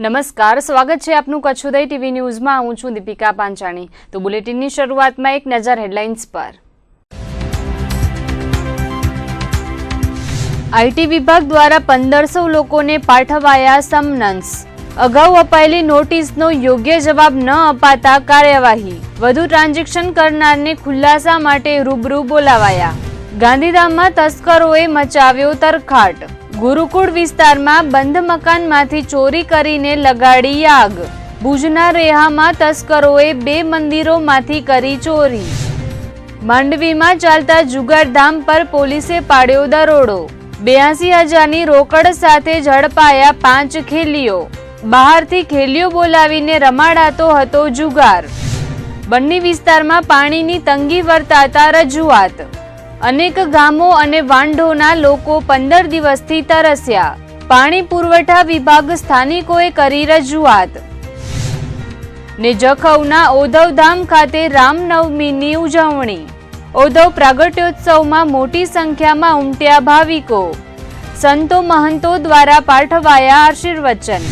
નમસ્કાર, સ્વાગત છે આપનું કચ્છ ઉદય ટીવી ન્યૂઝમાં। હું છું દીપિકા પાંચાણી। તો બુલેટિનની શરૂઆતમાં એક નજર હેડલાઇન્સ પર। આઈટી વિભાગ દ્વારા 1500 લોકોને પાઠવાયા સમન્સ। અગાઉ અપાયેલી નોટિસનો યોગ્ય જવાબ ન અપાતા કાર્યવાહી। વધુ ટ્રાન્ઝેક્શન કરનારને ખુલાસા માટે રૂબરૂ બોલાવાયા। ગાંધીધામમાં તસ્કરોએ મચાવ્યો તરખાટ। ગુરુકુળ વિસ્તારમાં બંધ મકાનમાંથી ચોરી કરીને લગાડી આગ। ભુજના રેહામાં તસ્કરોએ 2 મંદિરોમાંથી કરી ચોરી। માંડવીમાં ચાલતા જુગારધામ પર પોલીસે પાડ્યો દરોડો। 82,000ની રોકડ સાથે ઝડપાયા 5 ખેલીઓ। બહારથી ખેલીઓ બોલાવીને રમાડાતો હતો જુગાર। બન્ની વિસ્તારમાં પાણીની તંગી વર્તાતા રજૂઆત। અનેક ગામો અને વાંઢોના લોકો 15 દિવસથી તરસ્યા। પાણી પુરવઠા વિભાગ સ્થાનિકોએ કરી રજૂઆત। ને જખૌના ઓધવધામ ખાતે રામનવમીની ઉજવણી। ઓધવ પ્રાગટ્યોત્સવમાં મોટી સંખ્યામાં ઉમટ્યા ભાવિકો। સંતો મહંતો દ્વારા પાઠવાયા આશીર્વચન।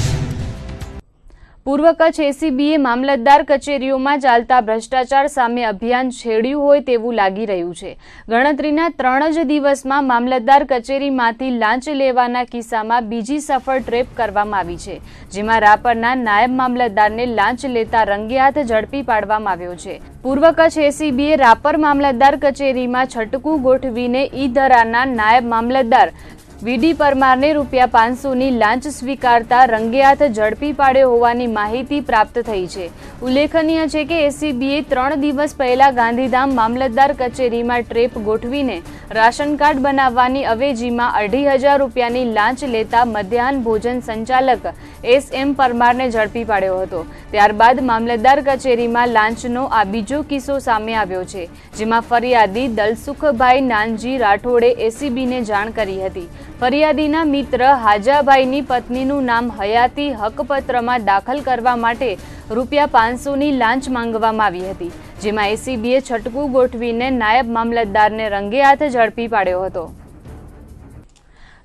પૂર્વ કચ્છ એસીબીએ મામલતદાર કચેરીઓમાં ચાલતા ભ્રષ્ટાચાર સામે અભિયાન છેડ્યું હોય તેવું લાગી રહ્યું છે। ગણતરીના 3 જ દિવસમાં મામલતદાર કચેરીમાંથી લાંચ લેવાના કિસ્સામાં બીજી સફળ ટ્રેપ કરવામાં આવી છે, જેમાં રાપરના નાયબ મામલતદારને લાંચ લેતા રંગેહાથ ઝડપી પાડવામાં આવ્યો છે। પૂર્વ કચ્છ એસીબીએ રાપર મામલતદાર કચેરીમાં છટકું ગોઠવીને ઈ-ધરાના નાયબ મામલતદાર વીડી પરમારને ₹500ની લાંચ સ્વીકારતા રંગેહાથ ઝડપી પાડ્યો હોવાની માહિતી પ્રાપ્ત થઈ છે। ઉલ્લેખનીય છે કે એસીબીએ 3 દિવસ પહેલા ગાંધીધામ મામલતદાર કચેરીમાં ટ્રેપ ગોઠવીને રાશન કાર્ડ બનાવવાની અવેજીમાં ₹2,500ની લાંચ લેતા મધ્યાહન ભોજન સંચાલક SM પરમારને ઝડપી પાડ્યો હતો। ત્યારબાદ મામલતદાર કચેરીમાં લાંચનો આ બીજો કિસ્સો સામે આવ્યો છે, જેમાં ફરિયાદી દલસુખભાઈ નાનજી રાઠોડે એસીબીને જાણ કરી હતી। ફરિયાદીના મિત્ર હાજાભાઈની પત્નીનું નામ હયાતી હકપત્રમાં દાખલ કરવા માટે ₹500ની લાંચ માંગવામાં આવી હતી, જેમાં એસીબીએ છટકું ગોઠવીને નાયબ મામલતદારને રંગેહાથ ઝડપી પાડ્યો હતો।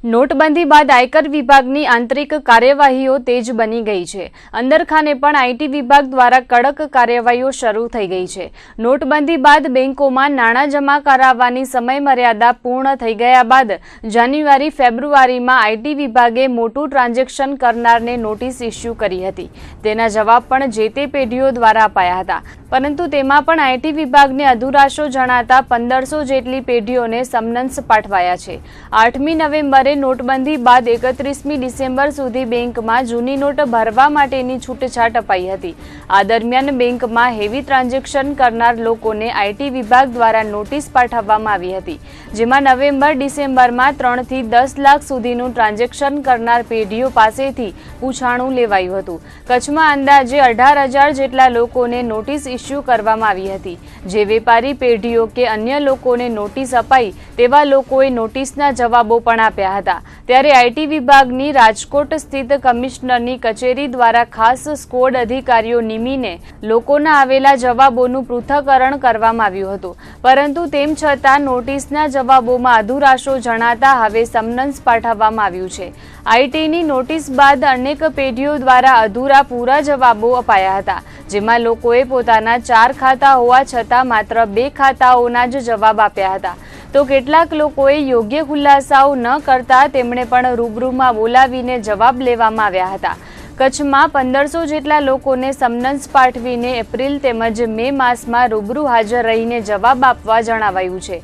નોટબંધી બાદ આયકર વિભાગની આંતરિક કાર્યવાહીઓ તેજ બની ગઈ છે। અંદરખાને પણ આઈટી વિભાગ દ્વારા કડક કાર્યવાહીઓ શરૂ થઈ ગઈ છે। નોટબંધી બાદ બેંકોમાં નાણાં જમા કરાવવાની સમયમર્યાદા પૂર્ણ થઈ ગયા બાદ જાન્યુઆરી-ફેબ્રુઆરીમાં આઈટી વિભાગે મોટું ટ્રાન્ઝેક્શન કરનારને નોટિસ ઇસ્યુ કરી હતી। તેના જવાબ પણ જે તે પેઢીઓ દ્વારા અપાયા હતા, પરંતુ તેમાં પણ આઈટી વિભાગને અધુરાશો જણાતા 1500 જેટલી પેઢીઓને સમન્સ પાઠવાયા છે। 8મી નવેમ્બરે નોટબંધી બાદ 31મી ડિસેમ્બર સુધી બેંકમાં જૂની નોટ ભરવા માટેની છૂટછાટ અપાઈ હતી। આ દરમિયાન બેંકમાં હેવી ટ્રાન્ઝેક્શન કરનાર લોકોને આઈટી વિભાગ દ્વારા નોટિસ પાઠવવામાં આવી હતી, જેમાં નવેમ્બર-ડિસેમ્બરમાં 3 થી 10 લાખ સુધીનું ટ્રાન્ઝેક્શન કરનાર પેઢીઓ પાસેથી પૂછાણું લેવાયું હતું। કચ્છમાં અંદાજે 18,000 જેટલા લોકોને નોટિસ ઇસ્યુ કરવામાં આવી હતી। જે વેપારી પેઢીઓ કે અન્ય લોકોને નોટિસ અપાઈ તેવા લોકોએ નોટિસના જવાબો પણ આપ્યા હતા। ત્યારે આઈટી વિભાગની રાજકોટ સ્થિત કમિશનરની કચેરી દ્વારા ખાસ સ્કોડ અધિકારીઓ નિમીને લોકોના આવેલા જવાબોનું પૃથ્થકરણ કરવામાં આવ્યું હતું, પરંતુ તેમ છતાં નોટિસના જવાબોમાં અધુરાશો જણાતા હવે સમન્સ પાઠવવામાં આવ્યું છે। આઈટીની નોટિસ બાદ અનેક પેઢીઓ દ્વારા અધૂરા પૂરા જવાબો અપાયા હતા, જેમાં લોકોએ પોતાના 4 ખાતા હોવા છતાં માત્ર 2 ખાતાઓના જ જવાબ આપ્યા હતા, તો કેટલાક લોકોએ યોગ્ય ખુલાસાઓ ન કરતા તેમણે પણ રૂબરૂમાં બોલાવીને જવાબ લેવામાં આવ્યા હતા। કચ્છમાં 1500 જેટલા લોકોને સમન્સ પાઠવીને એપ્રિલ તેમજ મે માસમાં રૂબરૂ હાજર રહીને જવાબ આપવા જણાવાયું છે।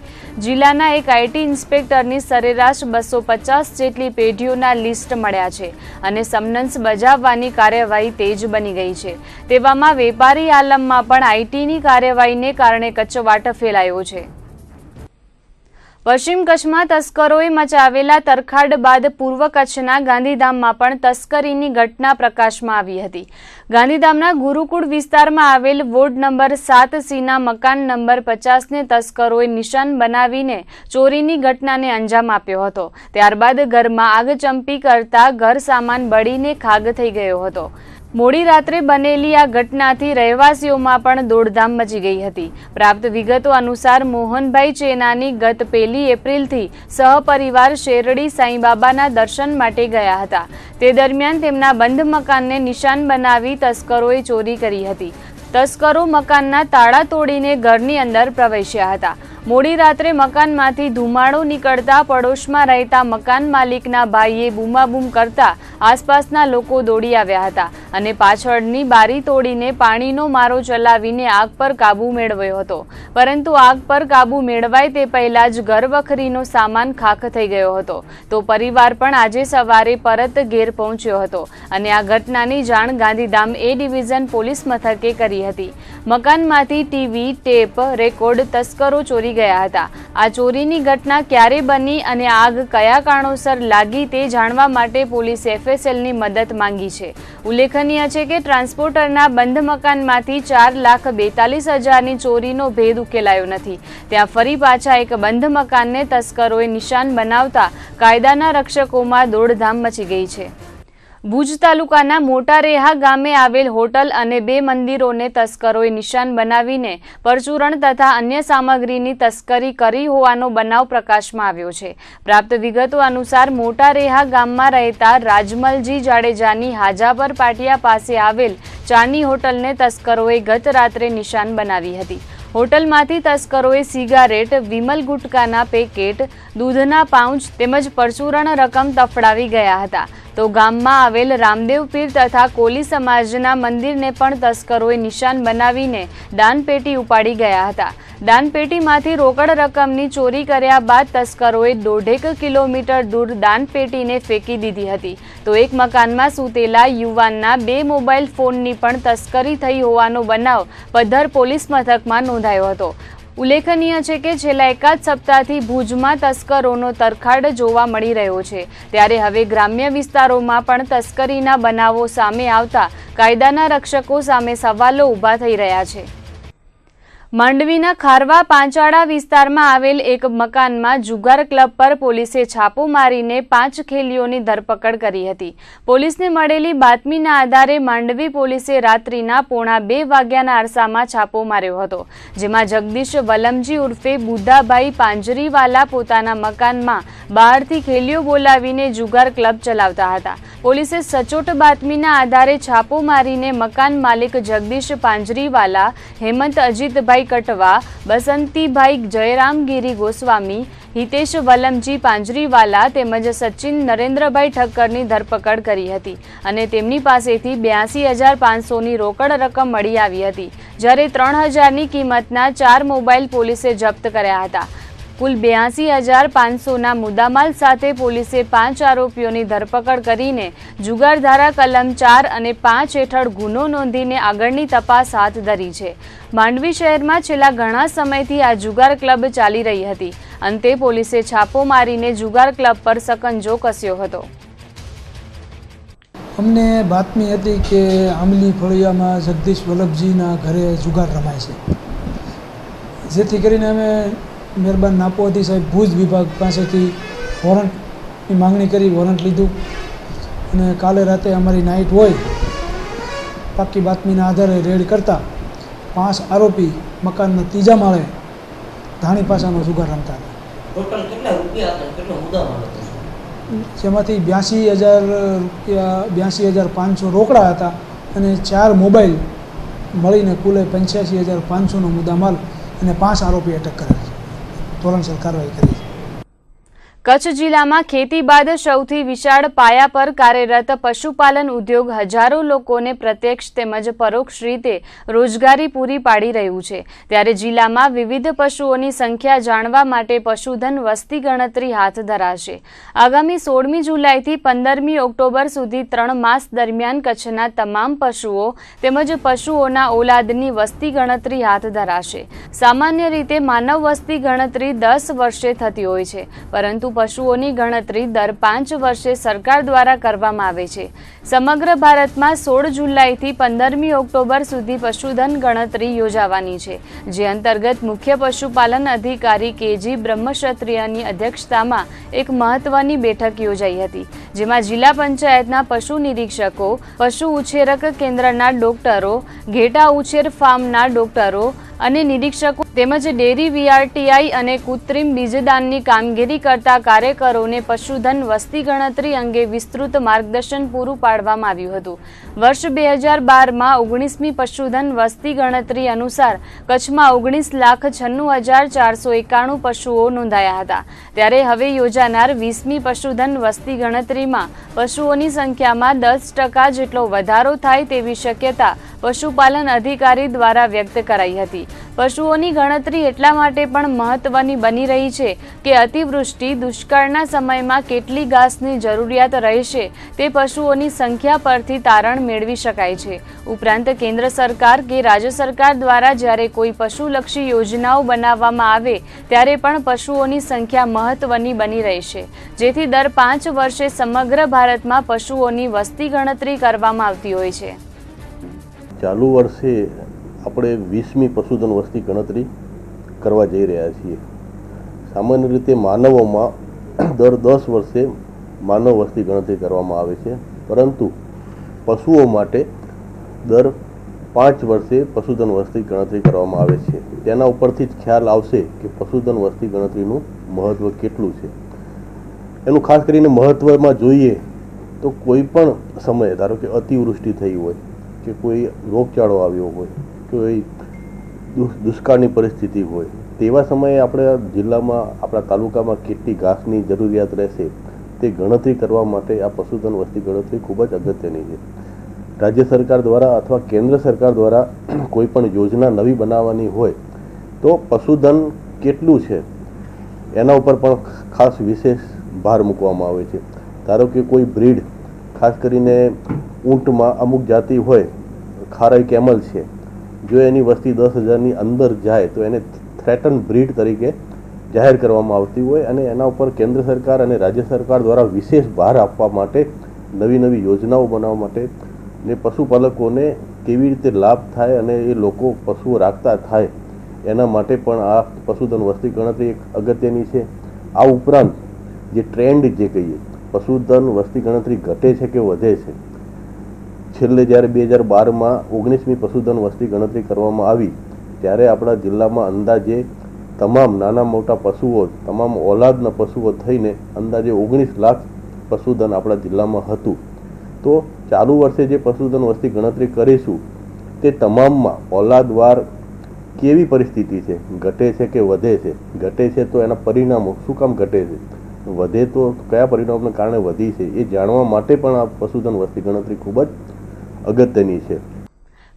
જિલ્લાના એક આઈટી ઇન્સ્પેક્ટરની સરેરાશ 250 જેટલી પેઢીઓના લિસ્ટ મળ્યા છે અને સમન્સ બજાવવાની કાર્યવાહી તેજ બની ગઈ છે। તેવામાં વેપારી આલમમાં પણ આઈટીની કાર્યવાહીને કારણે કચ્છવાટ ફેલાયો છે। પશ્ચિમ કચ્છમાં તસ્કરોએ મચાવેલા તરખાડ બાદ પૂર્વ કચ્છના ગાંધીધામમાં પણ તસ્કરીની ઘટના પ્રકાશમાં આવી હતી। ગાંધીધામના ગુરુકુળ વિસ્તારમાં આવેલ વોર્ડ નંબર 7C મકાન નંબર 50ને તસ્કરોએ નિશાન બનાવીને ચોરીની ઘટનાને અંજામ આપ્યો હતો। ત્યારબાદ ઘરમાં આગ ચંપી કરતા ઘર સામાન બળીને ખાગ થઈ ગયો હતો। મોડી રાત્રે બનેલી આ ઘટનાથી રહેવાસીઓમાં પણ દોડધામ મચી ગઈ હતી. પ્રાપ્ત વિગતો અનુસાર મોહનભાઈ ચેનાની ગત 1 એપ્રિલથી સહપરિવાર શેરડી સાંઈબાબાના દર્શન માટે ગયા હતા. તે દરમિયાન તેમના બંધ મકાનને નિશાન બનાવી તસ્કરોએ ચોરી કરી હતી. તસ્કરો મકાનના તાળા તોડીને ઘરની અંદર પ્રવેશ્યા હતા. મોડી રાત્રે મકાનમાંથી ધુમાડો નીકળતા પડોશમાં રહેતા મકાન માલિકના ભાઈએ બૂમાબૂમ કરતા આસપાસના લોકો દોડી આવ્યા હતા અને પાછળની બારી તોડીને પાણીનો મારો ચલાવીને આગ પર કાબૂ મેળવ્યો હતો. પરંતુ આગ પર કાબૂ મેળવાય તે પહેલા જ ઘરવખરીનો સામાન ખાખ થઈ ગયો હતો. તો પરિવાર પણ આજે સવારે પરત ઘેર પહોંચ્યો હતો અને આ ઘટનાની જાણ ગાંધીધામ એ ડિવિઝન પોલીસ મથકે કરી હતી. મકાનમાંથી ટીવી, ટેપ રેકોર્ડ તસ્કરો ચોરી ગયા હતા. આ ચોરીની ઘટના ક્યારે બની અને આગ કયા કારણોસર લાગી તે જાણવા માટે પોલીસે FSLની મદદ માંગી છે. ઉલ્લેખનીય છે કે ટ્રાન્સપોર્ટરના બંધ મકાનમાંથી 4,42,000ની ચોરીનો ભેદ ઉકેલાયો નથી. ત્યાં ફરી પાછા એક બંધ મકાનને તસ્કરોએ નિશાન બનાવતા કાયદાના રક્ષકોમાં દોડધામ મચી ગઈ છે. ભુજ તાલુકાના મોટા રેહા ગામે આવેલ હોટલ અને 2 મંદિરોને તસ્કરોએ નિશાન બનાવીને પરચુરણ તથા અન્ય સામગ્રીની તસ્કરી કરી હોવાનો બનાવ પ્રકાશમાં આવ્યો છે. પ્રાપ્ત વિગતો અનુસાર મોટા રેહા ગામમાં રહેતા રાજમલજી જાડેજાની હાજાપર પાટિયા પાસે આવેલ ચાની હોટલને તસ્કરોએ ગત રાત્રે નિશાન બનાવી હતી. હોટલમાંથી તસ્કરોએ સિગારેટ, વિમલ ગુટકાના પેકેટ, દૂધના પાઉચ તેમજ પરચુરણ રકમ તફડાવી ગયા હતા. તો ગામમાં આવેલ રામદેવ પીર તથા કોલી સમાજના મંદિરને પણ તસ્કરોએ નિશાન બનાવીને દાનપેટી ઉપાડી ગયા હતા. દાનપેટીમાંથી રોકડ રકમની ચોરી કર્યા બાદ તસ્કરોએ 1.5 કિલોમીટર દૂર દાનપેટીને ફેંકી દીધી હતી. તો એક મકાનમાં સૂતેલા યુવાનના 2 મોબાઈલ ફોનની પણ તસ્કરી થઈ હોવાનો બનાવ પદ્ધર પોલીસ મથકમાં નોંધાયો હતો. ઉલ્લેખનીય છે કે છેલ્લા એકાદ સપ્તાહથી ભુજમાં તસ્કરોનો તરખાડ જોવા મળી રહ્યો છે. ત્યારે હવે ગ્રામ્ય વિસ્તારોમાં પણ તસ્કરીના બનાવો સામે આવતા કાયદાના રક્ષકો સામે સવાલો ઊભા થઈ રહ્યા છે. માંડવીના ખારવા પાંચાળા વિસ્તારમાં આવેલ એક મકાનમાં જુગાર ક્લબ પર પોલીસે છાપો મારીને 5 ખેલીઓની ધરપકડ કરી હતી. પોલીસને મળેલી બાતમીના આધારે માંડવી પોલીસે રાત્રિના 1:45 વાગ્યાના અરસામાં છાપો માર્યો હતો. જેમાં જગદીશ વલમજી ઉર્ફે બુદ્ધાભાઈ પાંજરીવાલા પોતાના મકાનમાં બહારથી ખેલીઓ બોલાવીને જુગાર ક્લબ ચલાવતા હતા. પોલીસે સચોટ બાતમીના આધારે છાપો મારીને મકાન માલિક જગદીશ પાંજરીવાલા, હેમંત અજીતભાઈ કટવા, બસંતીભાઈ જયરામગીરી ગોસ્વામી, હિતેશ વલમજી પાંજરીવાલા તેમજ સચિન નરેન્દ્રભાઈ ઠક્કરની ધરપકડ કરી હતી અને તેમની પાસેથી 82,500ની રોકડ રકમ મળી આવી હતી. જ્યારે 3,000ની કિંમતના 4 મોબાઈલ પોલીસે જપ્ત કર્યા હતા. કુલ 82,500ના મુદ્દામાલ સાથે પોલીસે 5 આરોપીઓની ધરપકડ કરીને જુગારધારા કલમ 4 અને 5 હેઠળ ગુનો નોંધીને આગળની તપાસ હાથ ધરી છે. માંડવી શહેરમાં છેલ્લા ઘણા સમયથી આ જુગાર ક્લબ ચાલી રહી હતી. અંતે પોલીસે છાપો મારીને જુગાર ક્લબ પર સકંજો કસ્યો હતો. અમને બાતમી હતી કે આંબલી ફળિયામાં જગદીશ વલ્લભજીના ઘરે જુગાર રમાય છે. જેથી કરીને અમે મહેરબાન નાપોદી સાહેબ ભુજ વિભાગ પાસેથી વોરંટની માંગણી કરી, વોરંટ લીધું અને કાલે રાતે અમારી નાઇટ હોય પાકી બાતમીના આધારે રેડ કરતા 5 આરોપી મકાનના 3જા માળે ધાણી પાસાનો જુગાર રમતા હતા. ટોટલ કેટલા રૂપિયા હતા, કેટલો મુદ્દામાલ હતો? જેમાંથી 82,000 રૂપિયા, 82,500 રોકડા હતા અને 4 મોબાઈલ મળીને કુલે 85,500નો મુદ્દામાલ અને 5 આરોપી અટક કરેલ છે. ધોરણસર કાર્યવાહી કરી છે. કચ્છ જિલ્લામાં ખેતી બાદ સૌથી વિશાળ પાયા પર કાર્યરત પશુપાલન ઉદ્યોગ હજારો લોકોને પ્રત્યક્ષ તેમજ પરોક્ષ રીતે રોજગારી પૂરી પાડી રહ્યું છે. ત્યારે જિલ્લામાં વિવિધ પશુઓની સંખ્યા જાણવા માટે પશુધન વસ્તી ગણતરી હાથ ધરાશે. આગામી 16મી જુલાઈથી 15મી ઓક્ટોબર સુધી 3 માસ દરમિયાન કચ્છના તમામ પશુઓ તેમજ પશુઓના ઓલાદની વસ્તી ગણતરી હાથ ધરાશે. સામાન્ય રીતે માનવ વસ્તી ગણતરી 10 વર્ષે થતી હોય છે, પરંતુ પરંતુ પશુઓની ગણતરી દર 5 વર્ષે સરકાર દ્વારા કરવામાં આવે છે. સમગ્ર ભારતમાં 16 જુલાઈથી 15મી ઓક્ટોબર સુધી પશુધન ગણતરી યોજાવાની છે, જે અંતર્ગત મુખ્ય પશુપાલન અધિકારી કેજી બ્રહ્મક્ષત્રિયની અધ્યક્ષતામાં એક મહત્વની બેઠક યોજાઈ હતી, જેમાં જિલ્લા પંચાયતના પશુ નિરીક્ષકો, પશુ ઉછેરક કેન્દ્રના ડોક્ટરો, ઘેટા ઉછેર ફાર્મના ડોક્ટરો અને નિરીક્ષકો તેમજ ડેરી વીઆરટીઆઈ અને કૃત્રિમ બીજદાનની કામગીરી કરતા કાર્યકરોને પશુધન વસ્તી ગણતરી અંગે વિસ્તૃત માર્ગદર્શન પૂરું પાડવામાં આવ્યું હતું. વર્ષ 2012માં 19મી પશુધન વસ્તી ગણતરી અનુસાર કચ્છમાં 19,96,491 પશુઓ નોંધાયા હતા. ત્યારે હવે યોજાનાર 20મી પશુધન વસ્તી ગણતરીમાં પશુઓની સંખ્યામાં 10% જેટલો વધારો થાય તેવી શક્યતા પશુપાલન અધિકારી દ્વારા વ્યક્ત કરાઈ હતી. પશુઓની ગણતરી એટલા માટે પણ મહત્વની બની રહી છે કે અતિવૃષ્ટિ, દુષ્કાળના સમયમાં કેટલી ઘાસની જરૂરિયાત રહેશે તે પશુઓની સંખ્યા પરથી તારણ મેળવી શકાય છે. ઉપરાંત કેન્દ્ર સરકાર કે રાજ્ય સરકાર દ્વારા જ્યારે કોઈ પશુલક્ષી યોજનાઓ બનાવવામાં આવે ત્યારે પણ પશુઓની સંખ્યા મહત્વની બની રહેશે, જેથી દર 5 વર્ષે સમગ્ર ભારતમાં પશુઓની વસ્તી ગણતરી કરવામાં આવતી હોય છે. ચાલુ વર્ષે આપણે 20મી પશુધન વસ્તી ગણતરી કરવા જઈ રહ્યા છીએ. સામાન્ય રીતે માનવોમાં દર 10 વર્ષે માનવ વસ્તી ગણતરી કરવામાં આવે છે, પરંતુ પશુઓ માટે દર 5 વર્ષે પશુધન વસ્તી ગણતરી કરવામાં આવે છે. તેના ઉપરથી જ ખ્યાલ આવશે કે પશુધન વસ્તી ગણતરીનું મહત્ત્વ કેટલું છે. એનું ખાસ કરીને મહત્ત્વમાં જોઈએ તો કોઈ પણ સમયે, ધારો કે અતિવૃષ્ટિ થઈ હોય કે કોઈ રોગચાળો આવ્યો હોય, કોઈ દુષ્કાળની પરિસ્થિતિ હોય, તેવા સમયે આપણા જિલ્લામાં, આપણા તાલુકામાં કેટલી ઘાસની જરૂરિયાત રહેશે તે ગણતરી કરવા માટે આ પશુધન વસ્તી ગણતરી ખૂબ જ અગત્યની છે. રાજ્ય સરકાર દ્વારા અથવા કેન્દ્ર સરકાર દ્વારા કોઈ પણ યોજના નવી બનાવવાની હોય તો પશુધન કેટલું છે એના ઉપર પણ ખાસ વિશેષ ભાર મૂકવામાં આવે છે. ધારો કે કોઈ બ્રીડ, ખાસ કરીને ઊંટમાં અમુક જાતિ હોય, ખારાઈ કેમલ છે, જો એની વસ્તી 10,000ની અંદર જાય તો એને થ્રેટન બ્રીડ તરીકે જાહેર કરવામાં આવતી હોય અને એના ઉપર કેન્દ્ર સરકાર અને રાજ્ય સરકાર દ્વારા વિશેષ ભાર આપવા માટે નવી નવી યોજનાઓ બનાવવા માટે ને પશુપાલકોને કેવી રીતે લાભ થાય અને એ લોકો પશુઓ રાખતા થાય એના માટે પણ આ પશુધન વસ્તી ગણતરી એક અગત્યની છે. આ ઉપરાંત જે ટ્રેન્ડ જે કહીએ, પશુધન વસ્તી ગણતરી ઘટે છે કે વધે છે, છેલ્લે જ્યારે 2012માં 19મી પશુધન વસ્તી ગણતરી કરવામાં આવી ત્યારે આપણા જિલ્લામાં અંદાજે તમામ નાના મોટા પશુઓ, તમામ ઓલાદના પશુઓ થઈને અંદાજે 19 લાખ પશુધન આપણા જિલ્લામાં હતું. તો ચાલુ વર્ષે જે પશુધન વસ્તી ગણતરી કરીશું તે તમામમાં ઓલાદવાર કેવી પરિસ્થિતિ છે, ઘટે છે કે વધે છે, ઘટે છે તો એના પરિણામો શું કામ ઘટે છે, વધે તો કયા પરિણામોને કારણે વધી છે, એ જાણવા માટે પણ આ પશુધન વસ્તી ગણતરી ખૂબ જ અગત્યની છે.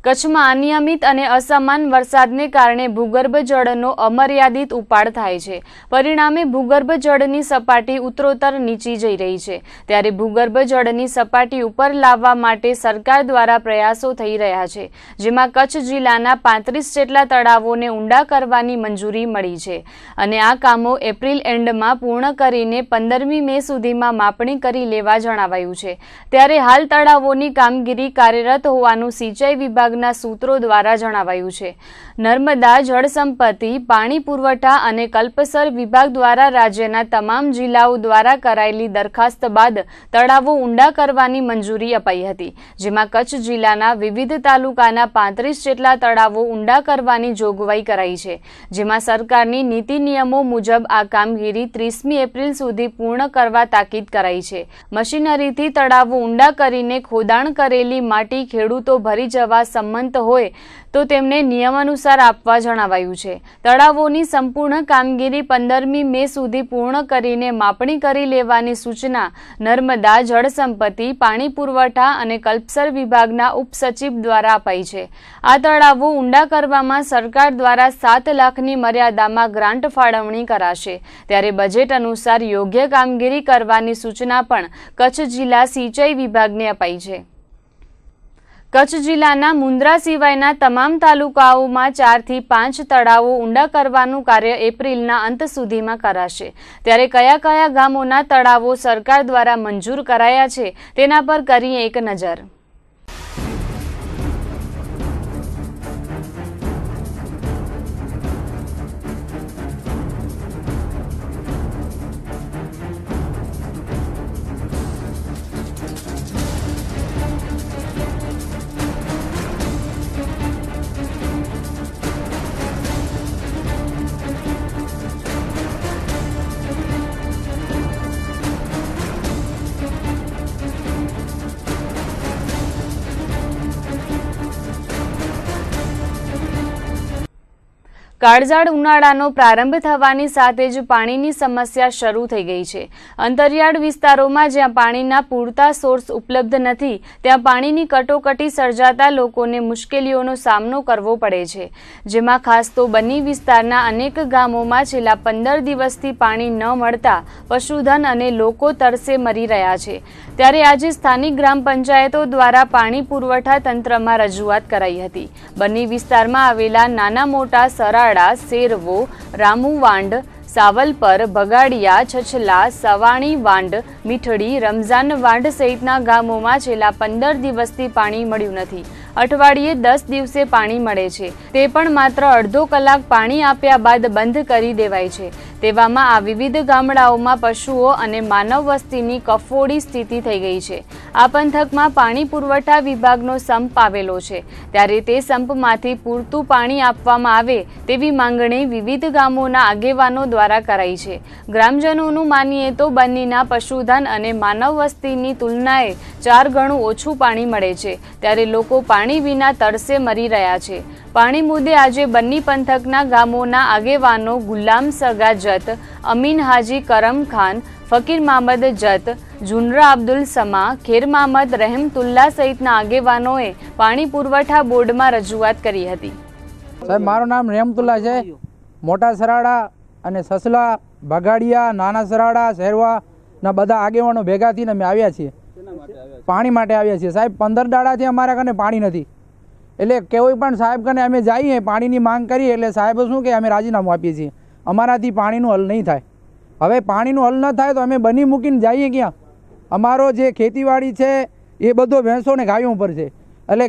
કચ્છમાં અનિયમિત અને અસમાન વરસાદને કારણે ભૂગર્ભ જળનો અમર્યાદિત ઉપાડ થાય છે. પરિણામે ભૂગર્ભ જળની સપાટી ઉત્તરોત્તર નીચી જઈ રહી છે. ત્યારે ભૂગર્ભ જળની સપાટી ઉપર લાવવા માટે સરકાર દ્વારા પ્રયાસો થઈ રહ્યા છે, જેમાં કચ્છ જિલ્લાના 35 જેટલા તળાવોને ઊંડા કરવાની મંજૂરી મળી છે અને આ કામો એપ્રિલ એન્ડમાં પૂર્ણ કરીને 15મી મે સુધીમાં માપણી કરી લેવા જણાવાયું છે. ત્યારે હાલ તળાવોની કામગીરી કાર્યરત હોવાનું સિંચાઈ વિભાગ સૂત્રો દ્વારા જણાવાયું છે. નર્મદા જળસંપત્તિ, પાણી પુરવઠા અને કલ્પસર વિભાગ દ્વારા રાજ્યના તમામ જિલ્લાઓ દ્વારા કરાયેલી દરખાસ્ત બાદ તળાવો ઊંડા કરવાની મંજૂરી અપાઈ હતી, જેમાં કચ્છ જિલ્લાના વિવિધ તાલુકાના 35 જેટલા તળાવો ઊંડા કરવાની જોગવાઈ કરાઈ છે, જેમાં સરકારની નીતિ નિયમો મુજબ આ કામગીરી 30મી એપ્રિલ સુધી પૂર્ણ કરવા તાકીદ કરાઈ છે. મશીનરીથી તળાવો ઊંડા કરીને ખોદાણ કરેલી માટી ખેડૂતો ભરી જવા સંમત હોય તો તેમને નિયમાનુસાર આપવા જણાવાયું છે. તળાવોની સંપૂર્ણ કામગીરી 15મી મે સુધી પૂર્ણ કરીને માપણી કરી લેવાની સૂચના નર્મદા જળસંપત્તિ, પાણી પુરવઠા અને કલ્પસર વિભાગના ઉપસચિવ દ્વારા અપાઈ છે. આ તળાવો ઊંડા કરવામાં સરકાર દ્વારા 7 લાખની મર્યાદામાં ગ્રાન્ટ ફાળવણી કરાશે. ત્યારે બજેટ અનુસાર યોગ્ય કામગીરી કરવાની સૂચના પણ કચ્છ જિલ્લા સિંચાઈ વિભાગને અપાઈ છે. કચ્છ જિલ્લાના મુન્દ્રા સિવાયના તમામ તાલુકાઓમાં 4 થી 5 તળાવો ઊંડા કરવાનું કાર્ય એપ્રિલના અંત સુધીમાં કરાશે. ત્યારે કયા કયા ગામોના તળાવો સરકાર દ્વારા મંજૂર કરાયા છે તેના પર કરીએ એક નજર. કાળઝાળ ઉનાળાનો પ્રારંભ થવાની સાથે જ પાણીની સમસ્યા શરૂ થઈ ગઈ છે. અંતરિયાળ વિસ્તારોમાં જ્યાં પાણીના પૂરતા સોર્સ ઉપલબ્ધ નથી ત્યાં પાણીની કટોકટી સર્જાતા લોકોને મુશ્કેલીઓનો સામનો કરવો પડે છે. જેમાં ખાસ તો બન્ની વિસ્તારના અનેક ગામોમાં છેલ્લા 15 દિવસથી પાણી ન મળતા પશુધન અને લોકો તરસે મરી રહ્યા છે. ત્યારે આજે સ્થાનિક ગ્રામ પંચાયતો દ્વારા પાણી પુરવઠા તંત્રમાં રજૂઆત કરાઈ હતી. બન્ની વિસ્તારમાં આવેલા નાના મોટા સરાડા, સેરવો, રામુવાંડ, સાવલપર, બગાડિયા, છછલા, સવાણી વાંડ, મીઠડી, રમઝાન વાંડ સહિતના ગામોમાં છેલ્લા 15 દિવસથી પાણી મળ્યું નથી. અઠવાડિયે 10 દિવસે પાણી મળે છે તે પણ માત્ર અડધો કલાક પાણી આપ્યા બાદ બંધ કરી દેવાય છે. તેવામાં આ વિવિધ ગામડાઓમાં પશુઓ અને માનવ વસ્તીની કફોડી સ્થિતિ થઈ ગઈ છે. આ પંથકમાં પાણી પુરવઠા વિભાગનો સંપ આવેલો છે ત્યારે તે સંપમાંથી પૂરતું પાણી આપવામાં આવે તેવી માંગણી વિવિધ ગામોના આગેવાનો દ્વારા કરાઈ છે. ગ્રામજનોનું માનીએ તો બન્નીના પશુધન અને માનવ વસ્તીની તુલનાએ 4 ગણું ઓછું પાણી મળે છે ત્યારે લોકો પાણી વિના તરસે મરી રહ્યા છે. પાણી મુદ્દે આજે બન્ની પંથકના ગામોના આગેવાનો ગુલામ સગા જત, અમીન હાજી કરમ ખાન, ફકીર મામદ જત, જુનરા અબ્દુલ સમા, ખેર મામદ રહેમતુલ્લા સહિતના આગેવાનોએ પાણી પુરવઠા બોર્ડમાં રજૂઆત કરી હતી. સાહેબ, મારું નામ રહેમતુલ્લા છે. મોટા સરાડા અને સસલા, બગાડિયા, નાના સરાડા, શેરવાના બધા આગેવાનો ભેગા થઈને અમે આવ્યા છીએ. પાણી માટે આવ્યા છીએ. સાહેબ, 15 દાડાથી અમારા કને પાણી નથી. એટલે કોઈ પણ સાહેબ કને અમે જઈએ પાણીની માંગ કરીએ એટલે સાહેબ શું કે અમે રાજીનામું આપીએ છીએ. અમારાથી પાણીનું હલ નહીં થાય. હવે પાણીનું હલ ન થાય તો અમે બની મૂકીને જઈએ ક્યાં? અમારો જે ખેતીવાડી છે એ બધો ભેંસો ને ગાયો ઉપર છે. એટલે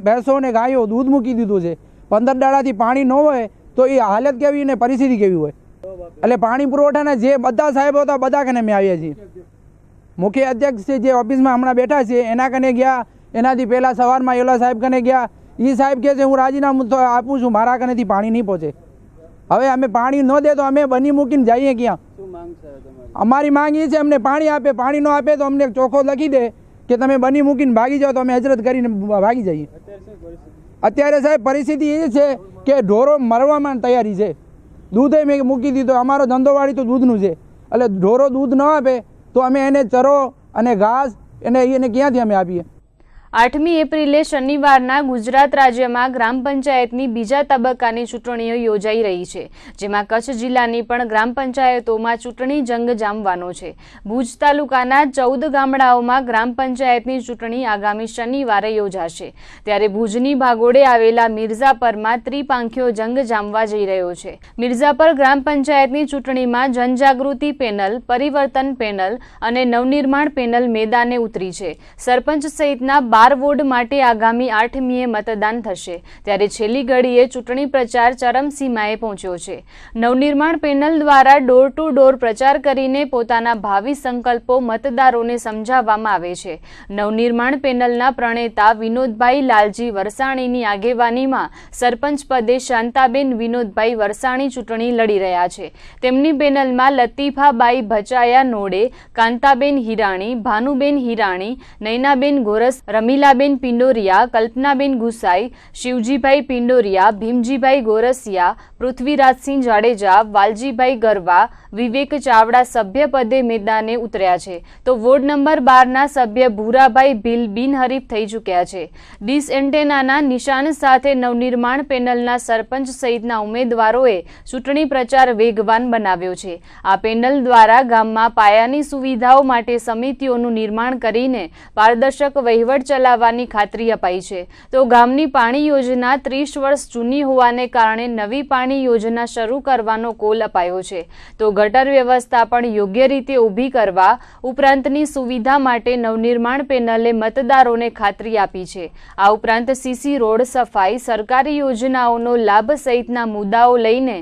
ભેંસો ને ગાયો દૂધ મૂકી દીધું છે. 15 દાડાથી પાણી ન હોય તો એ હાલત કેવી ને પરિસ્થિતિ કેવી હોય? એટલે પાણી પુરવઠાના જે બધા સાહેબો હતા બધા કને અમે આવ્યા છીએ. મુખ્ય અધ્યક્ષ જે ઓફિસમાં હમણાં બેઠા છે એના કને ગયા, એનાથી પહેલાં સવારમાં એલા સાહેબ કને ગયા. એ સાહેબ કહે છે હું રાજીનામું આપું છું, મારા કનેથી પાણી નહીં પહોંચે. હવે અમે પાણી ન દે તો અમે બની મૂકીને જઈએ ક્યાં? અમારી માંગ એ છે અમને પાણી આપે. પાણી ન આપે તો અમને ચોખ્ખો લખી દે કે તમે બની મૂકીને ભાગી જાઓ તો અમે હજરત કરીને ભાગી જઈએ. અત્યારે સાહેબ પરિસ્થિતિ એ છે કે ઢોરો મરવામાં તૈયારી છે. દૂધે મેં મૂકી દીધો. અમારો ધંધોવાળી તો દૂધનું છે. એટલે ઢોરો દૂધ ન આપે તો અમે એને ચરો અને ઘાસ એને ક્યાંથી અમે આપીએ? 8મી એપ્રિલે શનિવારના ગુજરાત રાજ્યમાં ગ્રામ પંચાયતની બીજા તબક્કાની ચૂંટણીઓ યોજાઈ રહી છે. જેમાં કચ્છ જિલ્લાની પણ ગ્રામ પંચાયતોમાં ચૂંટણી જંગ જામવાનો છે. ભુજ તાલુકાના 14 ગામડાઓમાં ગ્રામ પંચાયતની ચૂંટણી આગામી શનિવારે યોજાશે. ત્યારે ભુજની ભાગોળે આવેલા મિર્ઝાપરમાં ત્રિપાંખીયો જંગ જામવા જઈ રહ્યો છે. મિર્ઝાપર ગ્રામ પંચાયતની ચૂંટણીમાં જનજાગૃતિ પેનલ, પરિવર્તન પેનલ અને નવનિર્માણ પેનલ મેદાને ઉતરી છે. સરપંચ સહિતના 12 વોર્ડ માટે આગામી 8મીએ મતદાન થશે. ત્યારે છેલ્લી ઘડીએ ચૂંટણી પ્રચાર ચરમસીમાએ પહોંચ્યો છે. નવનિર્માણ પેનલ દ્વારા ડોર ટુ ડોર પ્રચાર કરીને પોતાના ભાવિ સંકલ્પો મતદારોને સમજાવવામાં આવે છે. નવનિર્માણ પેનલના પ્રણેતા વિનોદભાઈ લાલજી વરસાણીની આગેવાનીમાં સરપંચ પદે શાંતાબેન વિનોદભાઈ વરસાણી ચૂંટણી લડી રહ્યા છે. તેમની પેનલમાં લતીફાબાઈ ભચાયા નોડે, કાંતાબેન હિરાણી, ભાનુબેન હિરાણી, નૈનાબેન ગોરસ, રમીલાબેન પિંડોરિયા, કલ્પનાબેન ગુસાઈ, શિવજીભાઈ પિંડોરિયા, ભીમજીભાઈ ગોરસિયા, પૃથ્વીરાજસિંહ જાડેજા, વાલજીભાઈ ગરવા, વિવેક ચાવડા સભ્ય પદે મેદાને ઉતર્યા છે. તો વોર્ડ નંબર 12ના સભ્ય ભૂરાભાઈ ભીલ બિનહરીફ થઈ ચૂક્યા છે. ડીશ એન્ટેનાના નિશાન સાથે નવનિર્માણ પેનલના સરપંચ સહિતના ઉમેદવારોએ ચૂંટણી પ્રચાર વેગવાન બનાવ્યો છે. આ પેનલ દ્વારા ગામમાં પાયાની સુવિધાઓ માટે સમિતિઓનું નિર્માણ કરીને પારદર્શક વહીવટ ચલાવવાની ખાતરી અપાઈ છે. તો ગામની પાણી યોજના 30 વર્ષ જૂની હોવાને કારણે નવી પાણી યોજના શરૂ કરવાનો કોલ અપાયો છે. તો ગટર વ્યવસ્થા પણ યોગ્ય રીતે ઊભી કરવા ઉપરાંતની સુવિધા માટે નવનિર્માણ પેનલે મતદારોને ખાતરી આપી છે. આ ઉપરાંત સીસી રોડ, સફાઈ, સરકારી યોજનાઓનો લાભ સહિતના મુદ્દાઓ લઈને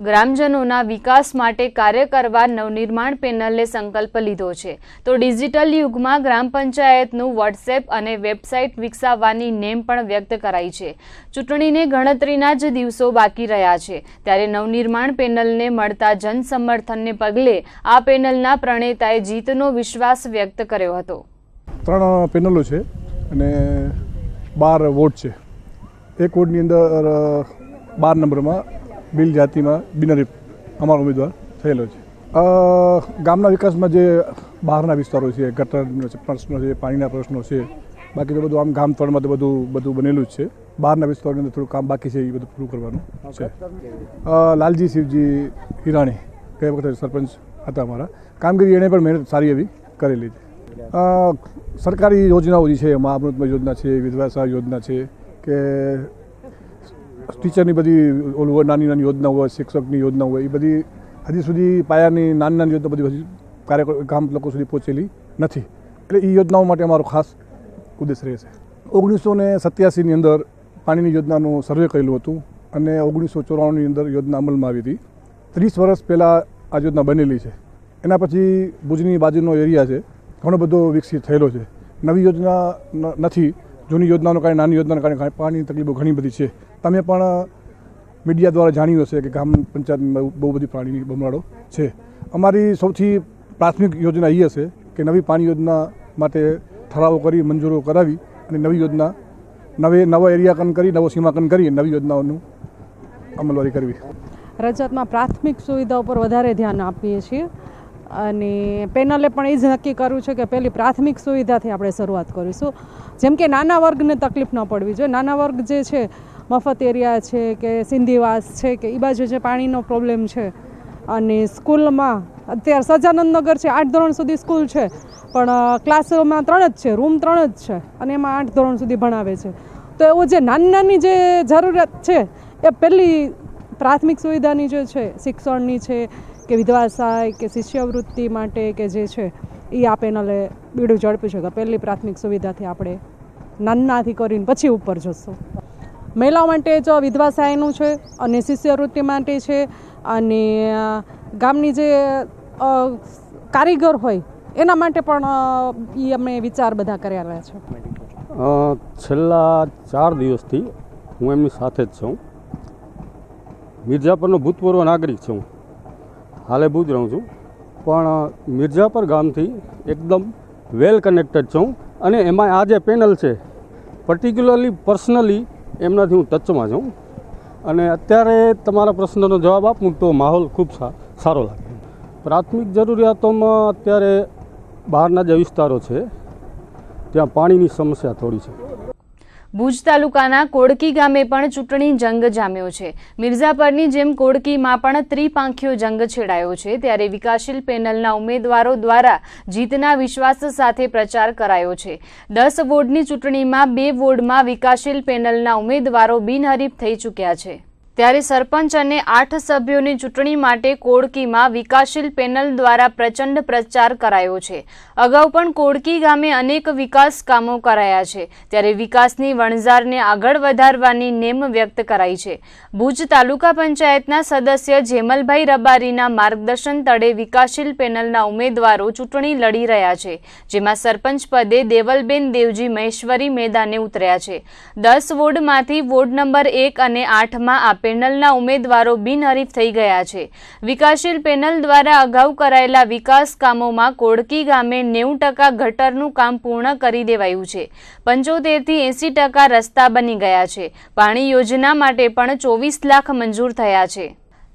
ગ્રામજનોના વિકાસ માટે કાર્ય કરવા નવનિર્માણ પેનલે સંકલ્પ લીધો છે. તો ડિજિટલ યુગમાં ગ્રામ પંચાયતનું વોટ્સએપ અને વેબસાઇટ વિકસાવવાની નેમ પણ વ્યક્ત કરાઈ છે. ચૂંટણીને ગણતરીના જ દિવસો બાકી રહ્યા છે ત્યારે નવનિર્માણ પેનલને મળતા જનસમર્થનને પગલે આ પેનલના પ્રણેતાએ જીતનો વિશ્વાસ વ્યક્ત કર્યો હતો. 3 પેનલો છે અને 12 વોર્ડ છે. એક વોર્ડની અંદર 12 નંબરમાં બિલ જાતિમાં બિનહરીફ અમારો ઉમેદવાર થયેલો છે. ગામના વિકાસમાં જે બહારના વિસ્તારો છે, ગટરનો પ્રશ્નો છે, પાણીના પ્રશ્નો છે, બાકી તો બધું આમ ગામ તળમાં તો બધું બનેલું જ છે. બહારના વિસ્તારોની અંદર થોડું કામ બાકી છે, એ બધું પૂરું કરવાનું છે. લાલજી શિવજી હિરાણી ગયા વખતે સરપંચ હતા અમારા. કામગીરી એણે પણ મહેનત સારી એવી કરેલી છે. સરકારી યોજનાઓ જે છે, મા અમૃતમય યોજના છે, વિધવા સહાય યોજના છે, કે ટીચરની બધી નાની યોજના હોય, શિક્ષકની યોજના હોય, એ બધી હજી સુધી પાયાની નાની યોજના બધી ગામ લોકો સુધી પહોંચેલી નથી. એટલે એ યોજનાઓ માટે અમારો ખાસ ઉદ્દેશ રહેશે. 1987ની અંદર પાણીની યોજનાનું સર્વે કરેલું હતું અને 1994ની અંદર યોજના અમલમાં આવી હતી. 30 વર્ષ પહેલાં આ યોજના બનેલી છે. એના પછી ભુજની બાજુનો એરિયા છે, ઘણો બધો વિકસિત થયેલો છે. નવી યોજના નથી, જૂની યોજનાનો કારણે, નાની યોજનાના કારણે પાણીની તકલીફો ઘણી બધી છે. તમે પણ મીડિયા દ્વારા જાણ્યું હશે કે ગ્રામ પંચાયતમાં બહુ બધી પાણીની બમરાડો છે. અમારી સૌથી પ્રાથમિક યોજના એ હશે કે નવી પાણી યોજના માટે ઠરાવો કરી, મંજૂરો કરાવી અને નવી યોજના નવો એરિયાકરણ કરી, નવો સીમાકરણ કરી નવી યોજનાઓનું અમલવારી કરવી. રજતમાં પ્રાથમિક સુવિધા ઉપર વધારે ધ્યાન આપીએ છીએ અને પેનલે પણ એ જ નક્કી કર્યું છે કે પહેલી પ્રાથમિક સુવિધાથી આપણે શરૂઆત કરીશું. જેમ કે નાના વર્ગને તકલીફ ન પડવી જોઈએ. નાના વર્ગ જે છે, મફત એરિયા છે કે સિંધીવાસ છે કે એ બાજુ જે પાણીનો પ્રોબ્લેમ છે, અને સ્કૂલમાં અત્યારે સજાનંદનગર છે, 8 ધોરણ સુધી સ્કૂલ છે પણ ક્લાસમાં 3 જ છે, રૂમ 3 જ છે અને એમાં 8 ધોરણ સુધી ભણાવે છે. તો એવું જે નાની જે જરૂરિયાત છે એ પહેલી પ્રાથમિક સુવિધાની જે છે, શિક્ષણની છે કે વિધવા સહાય કે શિષ્યવૃત્તિ માટે કે જે છે, એ આ પેનલે બીડું ઝડપ્યું છે કે પહેલી પ્રાથમિક સુવિધાથી આપણે નાનાથી કરીને પછી ઉપર જશું. મહિલાઓ માટે જો વિધવા સહાયનું છે અને શિષ્યવૃત્તિ માટે છે અને ગામની જે કારીગર હોય એના માટે પણ એ અમે વિચાર બધા કરેલા છે. છેલ્લા 4 દિવસથી હું એમની સાથે જ છું. મિર્જાપરનો ભૂતપૂર્વ નાગરિક છું. હાલે ભુજ રહું છું, પણ મિર્જાપર ગામથી એકદમ વેલ કનેક્ટેડ છું. અને એમાં આ જે પેનલ છે, પર્ટિક્યુલરલી પર્સનલી એમનાથી હું ટચમાં છું. અને અત્યારે તમારા પ્રશ્નનો જવાબ આપું તો માહોલ ખૂબ સારો લાગે. પ્રાથમિક જરૂરિયાતોમાં અત્યારે બહારના જે વિસ્તારો છે ત્યાં પાણીની સમસ્યા થોડી છે. ભુજ તાલુકાના કોડકી ગામે પણ ચૂંટણી જંગ જામ્યો છે. મિર્ઝાપરની જેમ કોડકીમાં પણ ત્રિપાંખીયો જંગ છેડાયો છે. ત્યારે વિકાસશીલ પેનલના ઉમેદવારો દ્વારા જીતના વિશ્વાસ સાથે પ્રચાર કરાયો છે. 10 વોર્ડની ચૂંટણીમાં 2 વોર્ડમાં વિકાસશીલ પેનલના ઉમેદવારો બિનહરીફ થઈ ચૂક્યા છે. ત્યારે સરપંચ અને 8 સભ્યોની ચૂંટણી માટે કોડકીમાં વિકાસશીલ પેનલ દ્વારા પ્રચંડ પ્રચાર કરાયો છે. અગાઉ પણ કોડકી ગામે અનેક વિકાસ કામો કરાયા છે. ત્યારે વિકાસની વણઝારને આગળ વધારવાની નેમ વ્યક્ત કરાઈ છે. ભુજ તાલુકા પંચાયતના સદસ્ય જેમલભાઈ રબારીના માર્ગદર્શન તળે વિકાસશીલ પેનલના ઉમેદવારો ચૂંટણી લડી રહ્યા છે. જેમાં સરપંચ પદે દેવલબેન દેવજી મહેશ્વરી મેદાને ઉતર્યા છે. 10 વોર્ડમાંથી વોર્ડ નંબર 1 અને 8માં આ પેનલના ઉમેદવારો બિનહરીફ થઈ ગયા છે. વિકાસશીલ પેનલ દ્વારા અગાઉ કરાયેલા વિકાસ કામોમાં કોડકી ગામે 90% ગટરનું કામ પૂર્ણ કરી દેવાયું છે. 75 થી 80% રસ્તા બની ગયા છે. પાણી યોજના માટે પણ 24 લાખ મંજૂર થયા છે.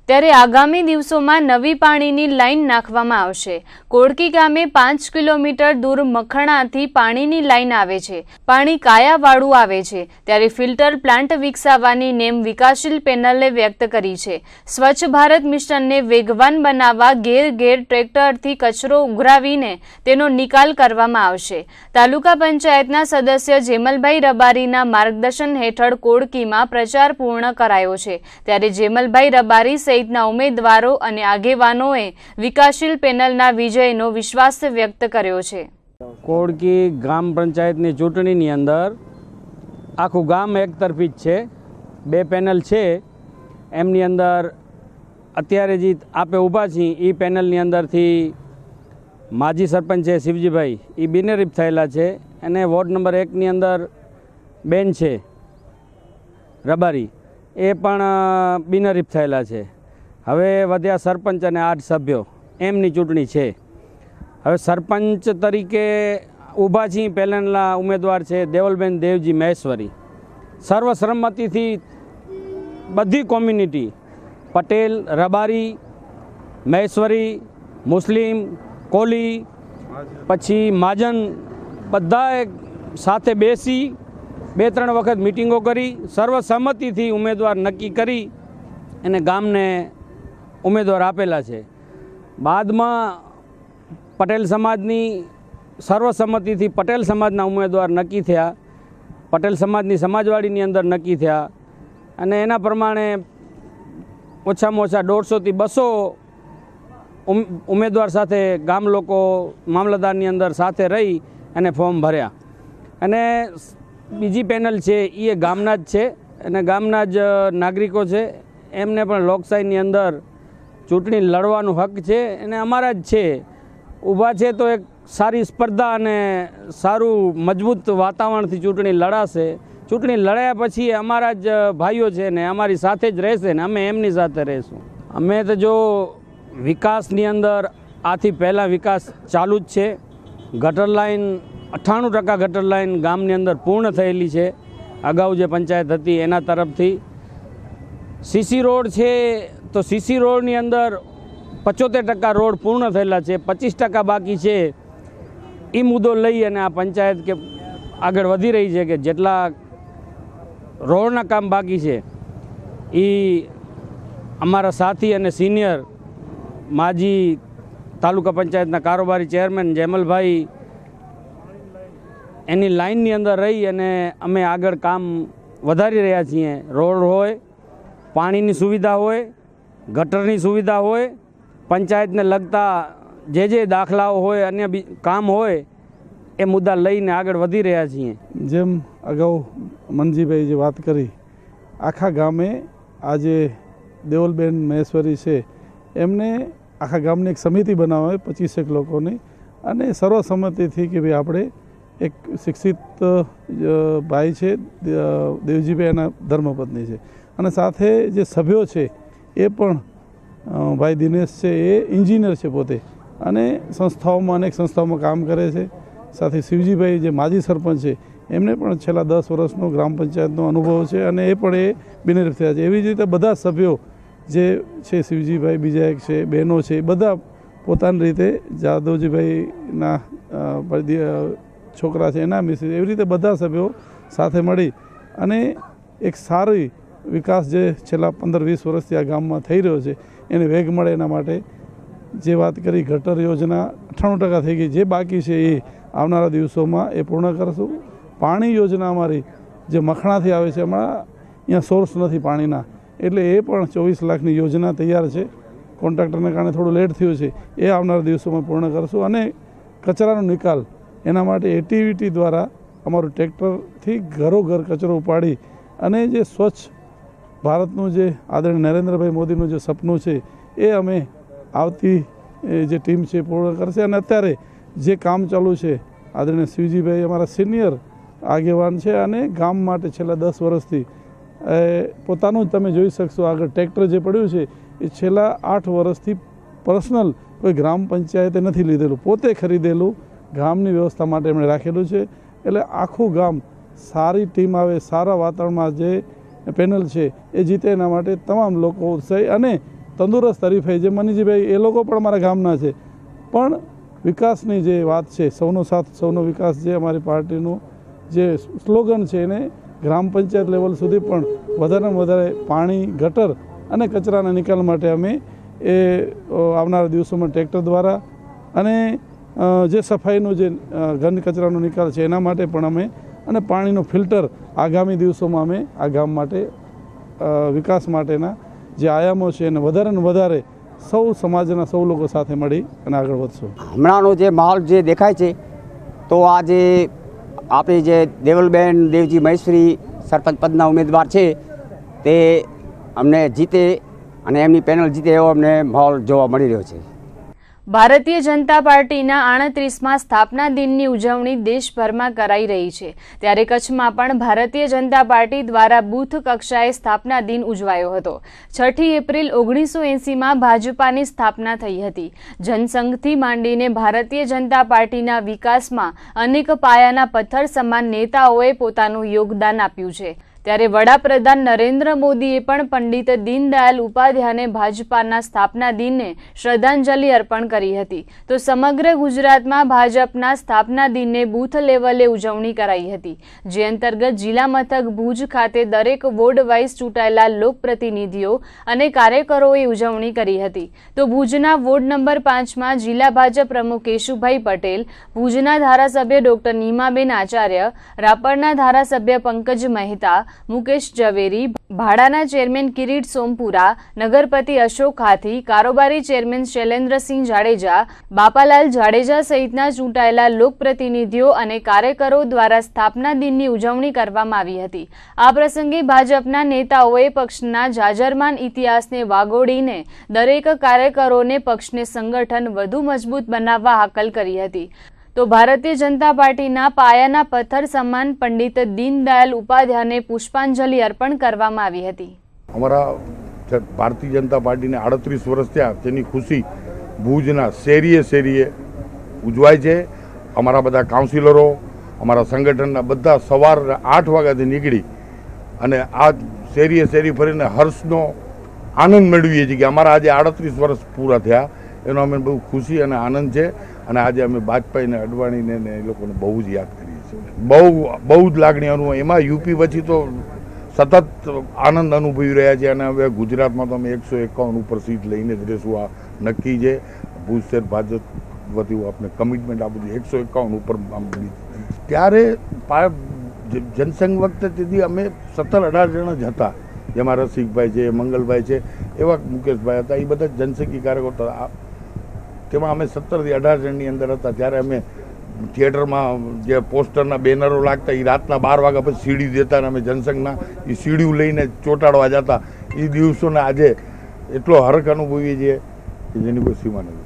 ત્યારે આગામી દિવસોમાં નવી પાણીની લાઇન નાખવામાં આવશે. કોડકી ગામે 5 કિલોમીટર દૂર મખણાથી પાણીની લાઇન આવે છે. પાણી કાયાવાળું આવે છે, ત્યારે ફિલ્ટર પ્લાન્ટ વિકસાવવાની નેમ વિકાસશીલ પેનલે વ્યક્ત કરી છે. સ્વચ્છ ભારત મિશનને વેગવાન બનાવવા ઘેર ઘેર ટ્રેક્ટરથી કચરો ઉઘરાવીને તેનો નિકાલ કરવામાં આવશે. તાલુકા પંચાયતના સદસ્ય જેમલભાઈ રબારીના માર્ગદર્શન હેઠળ કોડકીમાં પ્રચાર પૂર્ણ કરાયો છે. ત્યારે જેમલભાઈ રબારી સહિતના ઉમેદવારો અને આગેવાનોએ વિકાસશીલ પેનલના વિજયનો વિશ્વાસ વ્યક્ત કર્યો છે. કોડકી ગ્રામ પંચાયતની ચૂંટણીની અંદર આખું ગામ એકતરફી જ છે. 2 પેનલ છે. એમની અંદર અત્યારે જે આપે ઊભા છીએ એ પેનલની અંદરથી માજી સરપંચ છે શિવજીભાઈ, એ બિનહરીફ થયેલા છે. અને વોર્ડ નંબર 1ની અંદર બેન છે રબારી, એ પણ બિનહરીફ થયેલા છે. હવે વધ્યા સરપંચ અને 8 સભ્યો, એમની ચૂંટણી છે. હવે સરપંચ તરીકે ઊભા છીએ પહેલાંના ઉમેદવાર છે દેવલબેન દેવજી મહેશ્વરી. સર્વસંમતિથી બધી કોમ્યુનિટી, પટેલ, રબારી, મહેશ્વરી, મુસ્લિમ, કોલી, પછી મહાજન, બધાએ સાથે બેસી 2-3 વખત મિટિંગો કરી સર્વસંમતિથી ઉમેદવાર નક્કી કરી અને ગામને ઉમેદવાર આપેલા છે. બાદમાં પટેલ સમાજની સર્વસંમતિથી પટેલ સમાજના ઉમેદવાર નક્કી થયા. પટેલ સમાજની સમાજવાડીની અંદર નક્કી થયા અને એના પ્રમાણે ઓછામાં ઓછા 150 થી 200 ઉમેદવાર સાથે ગામ લોકો મામલતદારની અંદર સાથે રહી અને ફોર્મ ભર્યા. અને બીજી પેનલ છે એ ગામના જ છે અને ગામના જ નાગરિકો છે. એમને પણ લોકશાહીની અંદર ચૂંટણી લડવાનો હક છે અને અમારા જ છે. ઊભા છે તો એક સારી સ્પર્ધા અને સારું મજબૂત વાતાવરણથી ચૂંટણી લડાશે. ચૂંટણી લડાયા પછી અમારા જ ભાઈઓ છે ને અમારી સાથે જ રહેશે ને અમે એમની સાથે રહીશું. અમે તો જો વિકાસની અંદર આથી પહેલાં વિકાસ ચાલુ જ છે. ગટર લાઇન 98% ગટર લાઇન ગામની અંદર પૂર્ણ થયેલી છે. અગાઉ જે પંચાયત હતી એના તરફથી સીસી રોડ છે તો સીસી રોડની અંદર 75% રોડ પૂર્ણ થયેલા છે. 25% બાકી છે. એ મુદ્દો લઈ અને આ પંચાયત કે આગળ વધી રહી છે કે જેટલા રોડના કામ બાકી છે એ અમારા સાથી અને સિનિયર માજી તાલુકા પંચાયતના કારોબારી ચેરમેન જેમલભાઈ એની લાઇનની અંદર રહી અને અમે આગળ કામ વધારી રહ્યા છીએ. રોડ હોય, પાણીની સુવિધા હોય, ગટરની સુવિધા હોય, પંચાયતને લગતા જે દાખલાઓ હોય, અન્ય કામ હોય, એ મુદ્દા લઈને આગળ વધી રહ્યા છીએ. જેમ અગાઉ મનજીભાઈ જે વાત કરી, આખા ગામે આજે દેવલબેન મહેશ્વરી છે એમને આખા ગામની એક સમિતિ બનાવે 25 લોકોની અને સર્વસંમતિથી કે ભાઈ આપણે એક શિક્ષિત ભાઈ છે દેવજીભાઈ એના ધર્મપત્ની છે અને સાથે જે સભ્યો છે એ પણ ભાઈ દિનેશ છે એ એન્જિનિયર છે પોતે અને સંસ્થાઓમાં અનેક સંસ્થાઓમાં કામ કરે છે. સાથે શિવજીભાઈ જે માજી સરપંચ છે એમને પણ છેલ્લા 10 વર્ષનો ગ્રામ પંચાયતનો અનુભવ છે અને એ પણ એ બિનહરીફ થયા છે. એવી જ રીતે બધા સભ્યો જે છે, શિવજીભાઈ બીજા એક છે, બહેનો છે, બધા પોતાની રીતે જાદવજીભાઈના છોકરા છે એના મિસિસ, એવી રીતે બધા સભ્યો સાથે મળી અને એક સારી વિકાસ જે છેલ્લા 15-20 વર્ષથી આ ગામમાં થઈ રહ્યો છે એને વેગ મળે એના માટે જે વાત કરી ગટર યોજના 98% થઈ ગઈ. જે બાકી છે એ આવનારા દિવસોમાં એ પૂર્ણ કરશું. પાણી યોજના અમારી જે મખણાથી આવે છે, હમણાં અહીંયા સોર્સ નથી પાણીના, એટલે એ પણ 24 લાખની યોજના તૈયાર છે. કોન્ટ્રાક્ટરને કારણે થોડું લેટ થયું છે, એ આવનારા દિવસોમાં પૂર્ણ કરશું. અને કચરાનો નિકાલ એના માટે એટીવીટી દ્વારા અમારું ટ્રેક્ટરથી ઘરો-ઘર કચરો ઉપાડી અને જે સ્વચ્છ ભારતનું જે આદરણીય નરેન્દ્રભાઈ મોદીનું જે સપનું છે એ અમે આવતી જે ટીમ છે પૂર્ણ કરશે. અને અત્યારે જે કામ ચાલુ છે, આદરણીય શિવજીભાઈ અમારા સિનિયર આગેવાન છે અને ગામ માટે છેલ્લા 10 વર્ષથી પોતાનું જ તમે જોઈ શકશો આગળ ટ્રેક્ટર જે પડ્યું છે એ છેલ્લા 8 વર્ષથી પર્સનલ કોઈ ગ્રામ પંચાયતે નથી લીધેલું, પોતે ખરીદેલું ગામની વ્યવસ્થા માટે એમણે રાખેલું છે. એટલે આખું ગામ સારી ટીમ આવે, સારા વાતાવરણમાં જે પેનલ છે એ જીતે એના માટે તમામ લોકો ઉત્સાહી અને તંદુરસ્ત હરીફાઈ, જે મનીજીભાઈ એ લોકો પણ અમારા ગામના છે, પણ વિકાસની જે વાત છે, સૌનો સાથ સૌનો વિકાસ, જે અમારી પાર્ટીનું જે સ્લોગન છે, એને ગ્રામ પંચાયત લેવલ સુધી પણ વધારેમાં વધારે પાણી, ગટર અને કચરાના નિકાલ માટે અમે આવનારા દિવસોમાં ટ્રેક્ટર દ્વારા અને જે સફાઈનું જે ઘન કચરાનો નિકાલ છે એના માટે પણ અમે, અને પાણીનું ફિલ્ટર આગામી દિવસોમાં અમે આ ગામ માટે વિકાસ માટેના જે આયામો છે એને વધારે સૌ સમાજના સૌ લોકો સાથે મળી અને આગળ વધશું. હમણાંનો જે માહોલ જે દેખાય છે, તો આ જે આપણી જે દેવલબેન દેવજી મહેશ્વરી સરપંચ પદના ઉમેદવાર છે તે અમને જીતે અને એમની પેનલ જીતે એવો અમને માહોલ જોવા મળી રહ્યો છે. ભારતીય જનતા પાર્ટીના 38મા સ્થાપના દિનની ઉજવણી દેશભરમાં કરાઈ રહી છે, ત્યારે કચ્છમાં પણ ભારતીય જનતા પાર્ટી દ્વારા બૂથ કક્ષાએ સ્થાપના દિન ઉજવાયો હતો. 6 એપ્રિલ 1980માં ભાજપાની સ્થાપના થઈ હતી. જનસંઘથી માંડીને ભારતીય જનતા પાર્ટીના વિકાસમાં અનેક પાયાના પથ્થર સમાન નેતાઓએ પોતાનું યોગદાન આપ્યું છે. ત્યારે વડાપ્રધાન નરેન્દ્ર મોદીએ પણ પંડિત દીનદયાલ ઉપાધ્યાયને ભાજપાના સ્થાપના દિને શ્રદ્ધાંજલિ અર્પણ કરી હતી. તો સમગ્ર ગુજરાતમાં ભાજપના સ્થાપના દિને બૂથ લેવલે ઉજવણી કરાઈ હતી, જે અંતર્ગત જિલ્લા મથક ભુજ ખાતે દરેક વોર્ડ વાઇઝ ચૂંટાયેલા લોકપ્રતિનિધિઓ અને કાર્યકરોએ ઉજવણી કરી હતી. તો ભુજના વોર્ડ નંબર 5માં જિલ્લા ભાજપ પ્રમુખ કેશુભાઈ પટેલ, ભુજના ધારાસભ્ય ડોક્ટર નીમાબેન આચાર્ય, રાપરના ધારાસભ્ય પંકજ મહેતા, મુકેશ ઝવેરી, ભાડાના ચેરમેન કિરીટ સોમપુરા, નગરપતિ અશોક હાથી, કારોબારી ચેરમેન શૈલેન્દ્રસિંહ જાડેજા, બાપાલાલ જાડેજા સહિતના ચૂંટાયેલા લોકપ્રતિનિધિઓ અને કાર્યકરો દ્વારા સ્થાપના દિનની ઉજવણી કરવામાં આવી હતી. આ પ્રસંગે ભાજપના નેતાઓએ પક્ષના જાજરમાન ઇતિહાસને વાગોડીને દરેક કાર્યકરોને પક્ષને સંગઠન વધુ મજબૂત બનાવવા હાકલ કરી હતી. તો ભારતીય જનતા પાર્ટીના પાયાના પથ્થર સમાન પંડિત દીનદયાલ ઉપાધ્યાયને પુષ્પાંજલિ અર્પણ કરવામાં આવી હતી. અમારા ભારતીય જનતા પાર્ટીને 38 વર્ષ થયા, તેની ખુશી ભુજના શેરીએ ઉજવાય છે. અમારા બધા કાઉન્સિલરો, અમારા સંગઠનના બધા સવાર 8 વાગ્યાથી નીકળી અને આ શેરી ફરીને હર્ષનો આનંદ મેળવીએ છીએ કે અમારા આજે 38 વર્ષ પૂરા થયા, એનો અમે બહુ ખુશી અને આનંદ છે. અને આજે અમે વાજપેયીને, અડવાણીને ને એ લોકોને બહુ જ યાદ કરીએ છીએ. બહુ જ લાગણી અનુભવ. એમાં યુપી પછી તો સતત આનંદ અનુભવી રહ્યા છે અને હવે ગુજરાતમાં તો અમે 151 ઉપર સીટ લઈને જ રહેશું, આ નક્કી છે. ભુજ શહેર ભાજપ વતી આપણે કમિટમેન્ટ આપું છું 151 ઉપર. ત્યારે જનસંઘ વખતે તેથી અમે 17-18 જણા જ હતા, જેમાં રસિકભાઈ છે, મંગલભાઈ છે, એવા મુકેશભાઈ હતા, એ બધા જનસંઘી કાર્યકરો હતા. તેમાં અમે 17 થી 18 જણની અંદર હતા. ત્યારે અમે થિયેટરમાં જે પોસ્ટરના બેનરો લાગતા એ રાતના 12 વાગ્યા પછી સીડી દેતા અને અમે જનસંઘના એ સીડીઓ લઈને ચોંટાડવા જતા. એ દિવસોને આજે એટલો હરખ અનુભવીએ છીએ કે જેની કોઈ સીમા નથી.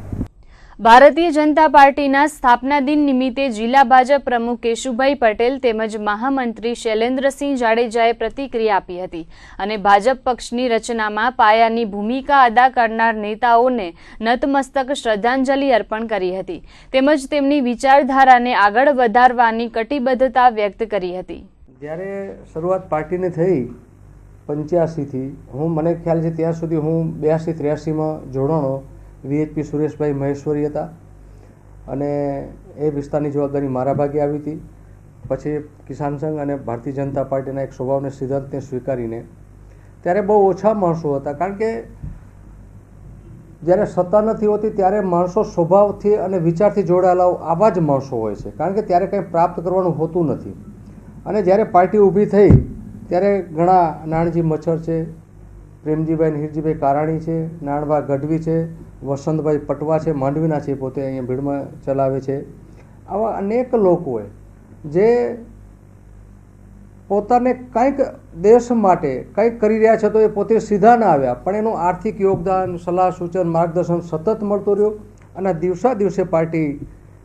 ભારતીય જનતા પાર્ટીના સ્થાપના દિન નિમિત્તે જિલ્લા ભાજપ પ્રમુખ કેશુભાઈ પટેલ તેમજ મહામંત્રી શૈલેન્દ્રસિંહ જાડેજાએ પ્રતિક્રિયા આપી હતી અને ભાજપ પક્ષની રચનામાં પાયાની ભૂમિકા અદા કરનાર નેતાઓને નતમસ્તક શ્રદ્ધાંજલિ અર્પણ કરી હતી તેમજ તેમની વિચારધારાને આગળ વધારવાની કટિબદ્ધતા વ્યક્ત કરી હતી. જ્યારે શરૂઆત પાર્ટીની થઈ 85થી, મને ખ્યાલ છે ત્યાં સુધી હું 82-83માં જોડાણો. વીએચપી સુરેશભાઈ મહેશ્વરી હતા અને એ વિસ્તારની જવાબદારી મારા ભાગે આવી હતી. પછી કિસાન સંઘ અને ભારતીય જનતા પાર્ટીના એક સ્વભાવને સિદ્ધાંતને સ્વીકારીને ત્યારે બહુ ઓછા માણસો હતા, કારણ કે જ્યારે સત્તા નથી હોતી ત્યારે માણસો સ્વભાવથી અને વિચારથી જોડાયેલા આવા જ માણસો હોય છે, કારણ કે ત્યારે કંઈ પ્રાપ્ત કરવાનું હોતું નથી. અને જ્યારે પાર્ટી ઊભી થઈ ત્યારે ઘણા નાણજી મચ્છર છે, પ્રેમજીભાઈ હિરજીભાઈ કારાણી છે, નાણભા ગઢવી છે, વસંતભાઈ પટવા છે, માંડવીના છે, પોતે અહીંયા ભીડમાં ચલાવે છે. આવા અનેક લોકોએ જે પોતાને કંઈક દેશ માટે કંઈક કરી રહ્યા છે, તો એ પોતે સીધા ના આવ્યા, પણ એનું આર્થિક યોગદાન, સલાહ સૂચન, માર્ગદર્શન સતત મળતું રહ્યું. અને દિવસે પાર્ટી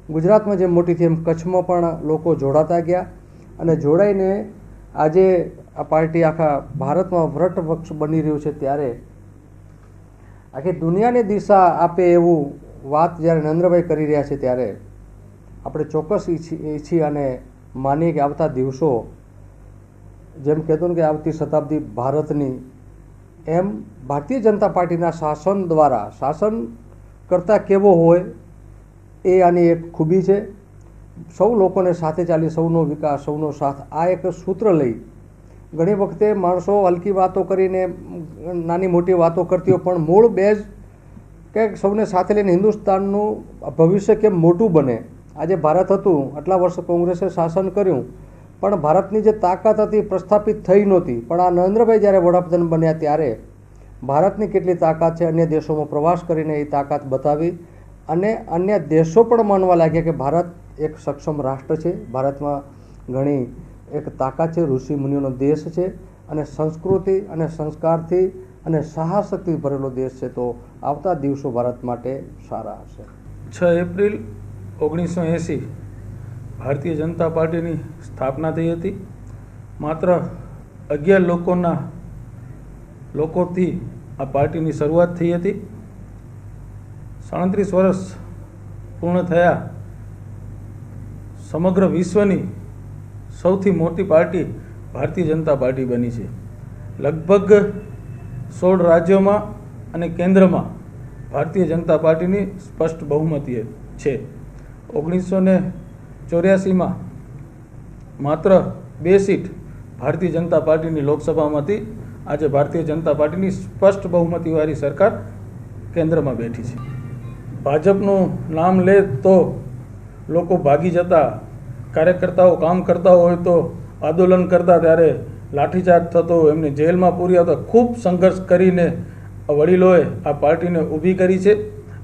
ગુજરાતમાં જે મોટી થઈ એમ કચ્છમાં પણ લોકો જોડાતા ગયા અને જોડાઈને આજે આ પાર્ટી આખા ભારતમાં વ્રતવૃક્ષ બની રહ્યું છે. ત્યારે આખી દુનિયાને દિશા આપે એવું વાત જ્યારે નરેન્દ્રભાઈ કરી રહ્યા છે, ત્યારે આપણે ચોક્કસ ઈચ્છીએ અને માનીએ કે આવતા દિવસો, જેમ કહેતું ને કે આવતી શતાબ્દી ભારતની એમ ભારતીય જનતા પાર્ટીના શાસન દ્વારા શાસન કરતાં કેવો હોય એ આની એક ખૂબી છે. સૌ લોકોને સાથે ચાલી સૌનો વિકાસ સૌનો સાથ આ એક સૂત્ર લઈ ઘણી વખતે માણસો હલકી વાતો કરીને નાની મોટી વાતો કરતી હોય, પણ મૂળ બેઝ કે સૌને સાથે લઈને હિન્દુસ્તાનનું ભવિષ્ય કેમ મોટું બને. આજે ભારત હતું, આટલા વર્ષ કોંગ્રેસે શાસન કર્યું, પણ ભારતની જે તાકાત હતી પ્રસ્થાપિત થઈ નહોતી. પણ આ નરેન્દ્રભાઈ જ્યારે વડાપ્રધાન બન્યા ત્યારે ભારતની કેટલી તાકાત છે અન્ય દેશોમાં પ્રવાસ કરીને એ તાકાત બતાવી અને અન્ય દેશો પણ માનવા લાગ્યા કે ભારત એક સક્ષમ રાષ્ટ્ર છે, ભારતમાં ઘણી એક તાકાત છે, ઋષિ મુનિઓનો દેશ છે અને સંસ્કૃતિ અને સંસ્કારથી અને સાહસથી ભરેલો દેશ છે. તો આવતા દિવસો ભારત માટે સારા હશે. 6 એપ્રિલ 1980 ભારતીય જનતા પાર્ટીની સ્થાપના થઈ હતી. માત્ર 11 લોકોથી આ પાર્ટીની શરૂઆત થઈ હતી. 37 વર્ષ પૂર્ણ થયા. સમગ્ર વિશ્વની સૌથી મોટી પાર્ટી ભારતીય જનતા પાર્ટી બની છે. લગભગ 16 રાજ્યોમાં અને કેન્દ્રમાં ભારતીય જનતા પાર્ટીની સ્પષ્ટ બહુમતી છે. 1984માં માત્ર 2 સીટ ભારતીય જનતા પાર્ટીની લોકસભામાંથી આજે ભારતીય જનતા પાર્ટીની સ્પષ્ટ બહુમતીવાળી સરકાર કેન્દ્રમાં બેઠી છે. ભાજપનું નામ લે તો લોકો ભાગી જતા, કાર્યકર્તાઓ કામ કરતા હોય તો આંદોલન કરતા ત્યારે લાઠીચાર્જ થતો, એમને જેલમાં પૂર્યા હતા. ખૂબ સંઘર્ષ કરીને વડીલોએ આ પાર્ટીને ઊભી કરી છે.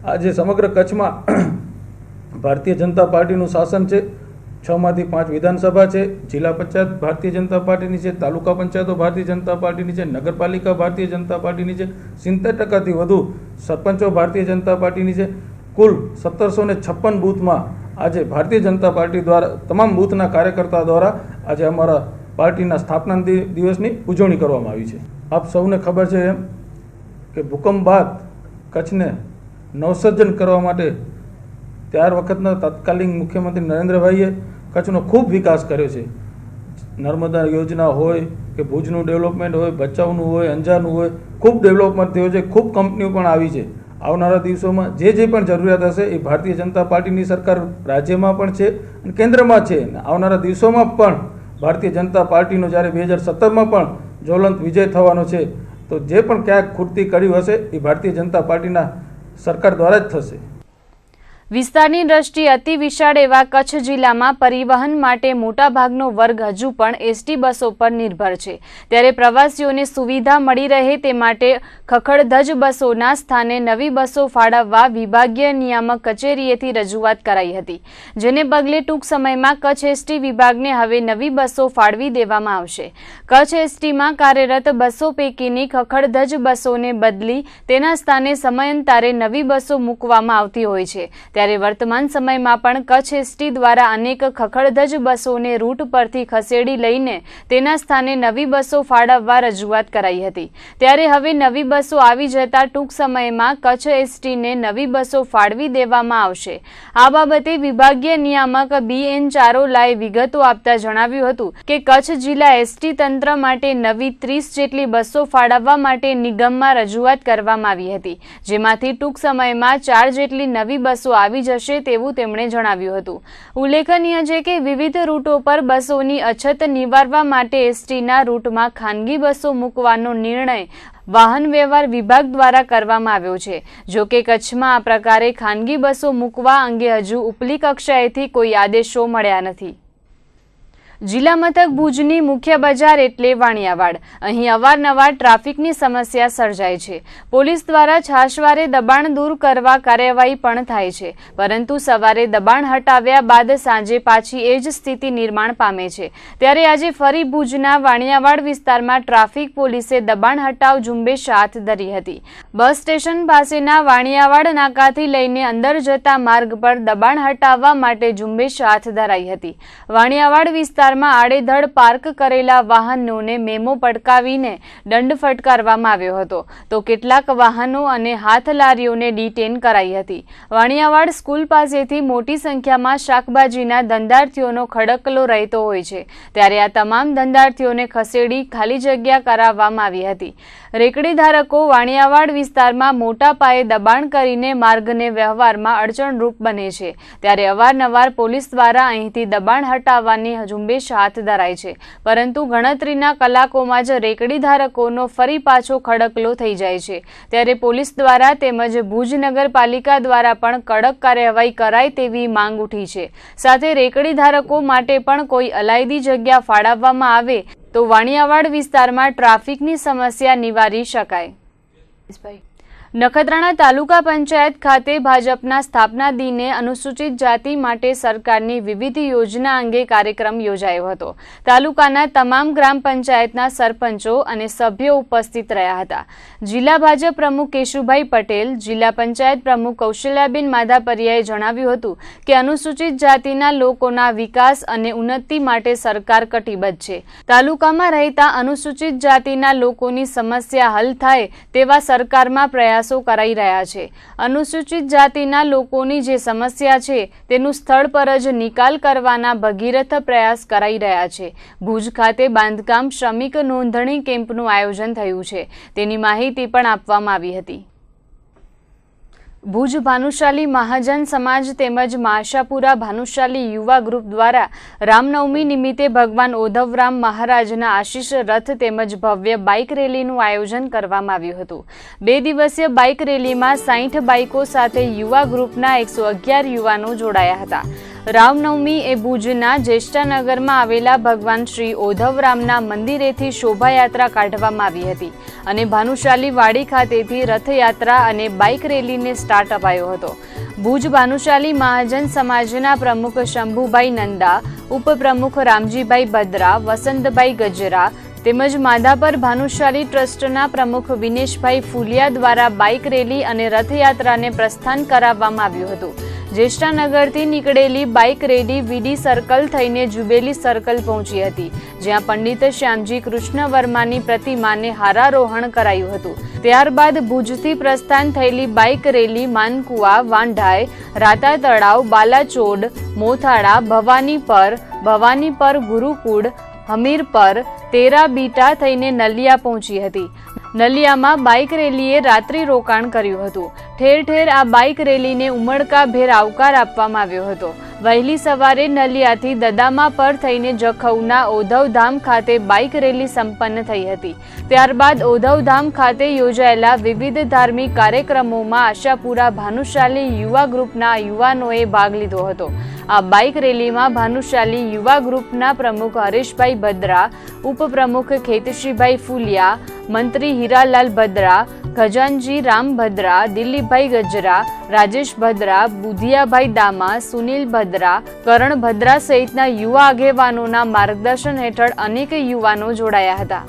આજે સમગ્ર કચ્છમાં ભારતીય જનતા પાર્ટીનું શાસન છે. 6માંથી 5 વિધાનસભા છે, જિલ્લા પંચાયત ભારતીય જનતા પાર્ટીની છે, તાલુકા પંચાયતો ભારતીય જનતા પાર્ટીની છે, નગરપાલિકા ભારતીય જનતા પાર્ટીની છે, 70%થી વધુ સરપંચો ભારતીય જનતા પાર્ટીની છે. કુલ 1756 બૂથમાં આજે ભારતીય જનતા પાર્ટી દ્વારા તમામ બૂથના કાર્યકર્તા દ્વારા આજે અમારા પાર્ટીના સ્થાપના દિવસની ઉજવણી કરવામાં આવી છે. આપ સૌને ખબર છે એમ કે ભૂકંપ બાદ કચ્છને નવસર્જન કરવા માટે ત્યાર વખતના તત્કાલીન મુખ્યમંત્રી નરેન્દ્રભાઈએ કચ્છનો ખૂબ વિકાસ કર્યો છે. નર્મદા યોજના હોય કે ભુજનું ડેવલપમેન્ટ હોય, ભચાઉનું હોય, અંજારનું હોય, ખૂબ ડેવલપમેન્ટ થયું છે. ખૂબ કંપનીઓ પણ આવી છે. આવનારા દિવસોમાં જે પણ જરૂરિયાત હશે એ ભારતીય જનતા પાર્ટીની સરકાર રાજ્યમાં પણ છે અને કેન્દ્રમાં છે. આવનારા દિવસોમાં પણ ભારતીય જનતા પાર્ટીનો જ્યારે 2017માં પણ જ્વલંત વિજય થવાનો છે, તો જે પણ ક્યાંક ખૂટતી કડી હશે એ ભારતીય જનતા પાર્ટીના સરકાર દ્વારા જ થશે. વિસ્તારની દ્રષ્ટિએ અતિ વિશાળ એવા કચ્છ જિલ્લામાં પરિવહન માટે મોટાભાગનો વર્ગ હજુ પણ એસટી બસો પર નિર્ભર છે. ત્યારે પ્રવાસીઓને સુવિધા મળી રહે તે માટે ખખડધજ બસોના સ્થાને નવી બસો ફાળવવા વિભાગીય નિયામક કચેરીએથી રજૂઆત કરાઈ હતી. જેને પગલે ટૂંક સમયમાં કચ્છ એસટી વિભાગને હવે નવી બસો ફાળવી દેવામાં આવશે. કચ્છ એસટીમાં કાર્યરત બસો પૈકીની ખખડધજ બસોને બદલી તેના સ્થાને સમયાંતરે નવી બસો મૂકવામાં આવતી હોય છે. ત્યારે વર્તમાન સમયમાં પણ કચ્છ એસટી દ્વારા અનેક ખખડધજ બસોને રૂટ પરથી ખસેડી લઈને તેના સ્થાને નવી બસો ફાળવવા રજૂઆત કરાઈ હતી. ત્યારે હવે નવી બસો આવી જતા ટૂંક સમયમાં કચ્છ એસટીને નવી બસો ફાળવી દેવામાં આવશે. આ બાબતે વિભાગીય નિયામક BN ચારોલાએ વિગતો આપતા જણાવ્યું હતું કે કચ્છ જિલ્લા એસટી તંત્ર માટે નવી 30 જેટલી બસો ફાળવવા માટે નિગમમાં રજૂઆત કરવામાં આવી હતી, જેમાંથી ટૂંક સમયમાં 4 જેટલી નવી બસો આવી જશે તેવું તેમણે જણાવ્યું હતું. ઉલ્લેખનીય છે કે વિવિધ રૂટો પર બસોની અછત નિવારવા માટે એસટીના રૂટમાં ખાનગી બસો મૂકવાનો નિર્ણય વાહન વ્યવહાર વિભાગ દ્વારા કરવામાં આવ્યો છે. જો કે કચ્છમાં આ પ્રકારે ખાનગી બસો મૂકવા અંગે હજુ ઉપલી કક્ષાએથી કોઈ આદેશો મળ્યા નથી. જિલ્લા મથક ભુજની મુખ્ય બજાર એટલે વાણિયાવાડ. અહીં અવારનવાર ટ્રાફિકની સમસ્યા સર્જાય છે. પોલીસ દ્વારા છાશવારે દબાણ દૂર કરવા કાર્યવાહી પણ થાય છે, પરંતુ સવારે દબાણ હટાવ્યા બાદ સાંજે પાછી એ જ સ્થિતિ નિર્માણ પામે છે. ત્યારે આજે ફરી ભુજના વાણિયાવાડ વિસ્તારમાં ટ્રાફિક પોલીસે દબાણ હટાવ ઝુંબેશ હાથ ધરી હતી. બસ સ્ટેશન પાસેના વાણિયાવાડ નાકાથી લઈને અંદર જતા માર્ગ પર દબાણ હટાવવા માટે ઝુંબેશ હાથ ધરાઈ હતી. વાણિયાવાડ વિસ્તાર વિસ્તારમાં આડેધડ પાર્ક કરેલા વાહનોને મેમો પટકાવીને દંડ ફટકારવામાં આવ્યો હતો, તો કેટલાક વાહનો અને હાથ લારીઓને ડિટેન કરાઈ હતી. વાણિયાવાડ સ્કૂલ પાસેથી મોટી સંખ્યામાં શાકભાજીના ધંધાર્થીઓનો ખડકલો રહેતો હોય છે, ત્યારે આ તમામ ધંધાર્થીઓને ખસેડી ખાલી જગ્યા કરાવવામાં આવી હતી. રેકડી ધારકો વાણિયાવાડ વિસ્તારમાં મોટા પાયે દબાણ કરીને માર્ગને વ્યવહારમાં અડચણરૂપ બને છે, ત્યારે અવારનવાર પોલીસ દ્વારા અહીંથી દબાણ હટાવવાની ઝુંબેશ હાથ ધરાય છે, પરંતુ ગણતરીના કલાકોમાં જ રેકડી ધારકોનો ફરી પાછો ખડકલો થઈ જાય છે. ત્યારે પોલીસ દ્વારા તેમજ ભુજ નગરપાલિકા દ્વારા પણ કડક કાર્યવાહી કરાય તેવી માંગ ઉઠી છે. સાથે રેકડી ધારકો માટે પણ કોઈ અલાયદી જગ્યા ફાળવવામાં આવે તો વાણિયાવાડ વિસ્તારમાં ટ્રાફિકની સમસ્યા નિવારી શકાય. નખત્રાણા તાલુકા પંચાયત ખાતે ભાજપના સ્થાપના દિને અનુસૂચિત જાતિ માટે સરકારની વિવિધ યોજના અંગે કાર્યક્રમ યોજાયો હતો. તાલુકાના તમામ ગ્રામ પંચાયતના સરપંચો અને સભ્યો ઉપસ્થિત રહ્યા હતા. જિલ્લા ભાજપ પ્રમુખ કેશુભાઈ પટેલ, જિલ્લા પંચાયત પ્રમુખ કૌશલ્યાબેન માધાપરિયાએ જણાવ્યું હતું કે અનુસૂચિત જાતિના લોકોના વિકાસ અને ઉન્નતિ માટે સરકાર કટિબદ્ધ છે. તાલુકામાં રહેતા અનુસૂચિત જાતિના લોકોની સમસ્યા હલ થાય તેવા સરકારમાં પ્રયાસ કરાઈ રહ્યા છે. અનુસૂચિત જાતિના લોકોની જે સમસ્યા છે તેનું સ્થળ પર જ નિકાલ કરવાના ભગીરથ પ્રયાસ કરાઈ રહ્યા છે. ભુજ ખાતે બાંધકામ શ્રમિક નોંધણી કેમ્પનું આયોજન થયું છે, તેની માહિતી પણ આપવામાં આવી હતી. ભુજ ભાનુશાલી મહાજન સમાજ તેમજ માશાપુરા ભાનુશાલી યુવા ગ્રુપ દ્વારા રામનવમી નિમિત્તે ભગવાન ઓધવરામ મહારાજના આશીષ રથ તેમજ ભવ્ય બાઇક રેલીનું આયોજન કરવામાં આવ્યું હતું. 2 દિવસીય બાઇક રેલીમાં 60 બાઇકો સાથે યુવા ગ્રુપના 111 યુવાનો જોડાયા હતા. રામનવમી એ ભુજના જ્યેષ્ઠાનગરમાં આવેલા ભગવાન શ્રી ઓધવરામના મંદિરેથી શોભાયાત્રા કાઢવામાં આવી હતી અને ભાનુશાલી વાડી ખાતેથી રથયાત્રા અને બાઇક રેલીને સ્ટાર્ટ અપાયો હતો. ભુજ ભાનુશાલી મહાજન સમાજના પ્રમુખ શંભુભાઈ નંદા, ઉપપ્રમુખ રામજીભાઈ બદ્રા, વસંતભાઈ ગજરા તેમજ માધાપર ભાનુશાલી ટ્રસ્ટના પ્રમુખ વિનેશભાઈ ફુલિયા દ્વારા બાઇક રેલી અને રથયાત્રાને પ્રસ્થાન કરાવવામાં આવ્યું હતું. જ્યેષ્ઠાનગરથી નીકળેલી બાઇક રેલી વીડી સર્કલ થઈને જુબેલી સર્કલ પહોંચી હતી, જ્યાં પંડિત શ્યામજી કૃષ્ણ વર્માની પ્રતિમાને હારારોહણ કરાયું હતું. ત્યારબાદ ભુજથી પ્રસ્થાન થયેલી બાઇક રેલી માનકુવા, વાંઢાય, રાતા તળાવ, બાલાચોડ, મોથાળા, ભવાનીપર, ગુરુકુળ, હમીરપર, તેરા બીટા થઈને નલિયા પહોંચી હતી. નલિયામાં બાઇક રેલીએ રાત્રિ રોકાણ કર્યું હતું. ઠેર ઠેર આ બાઇક રેલીને ઉમળકાભેર આવકાર આપવામાં આવ્યો હતો. વહેલી સવારે નલિયાથી દદામા પર થઈને જખૌના ઓધવધામ ખાતે બાઇક રેલી સંપન્ન થઈ હતી. ત્યારબાદ ઓધવધામ ખાતે યોજાયેલા વિવિધ ધાર્મિક કાર્યક્રમોમાં આશાપુરા ભાનુશાલી યુવા ગ્રુપના યુવાનોએ ભાગ લીધો હતો. આ બાઇક રેલીમાં ભાનુશાલી યુવા ગ્રુપના પ્રમુખ હરેશભાઈ બદ્રા, ઉપપ્રમુખ ખેતશ્રીભાઈ ફુલિયા, મંત્રી હીરાલાલ બદ્રા, ખજાનજી રામ બદ્રા, દિલીપભાઈ ગજરા, રાજેશ બદ્રા, બુધિયાભાઈ દામા, સુનિલ બદ્રા, કરણ બદ્રા સહિતના યુવા આગેવાનોના માર્ગદર્શન હેઠળ અનેક યુવાનો જોડાયા હતા.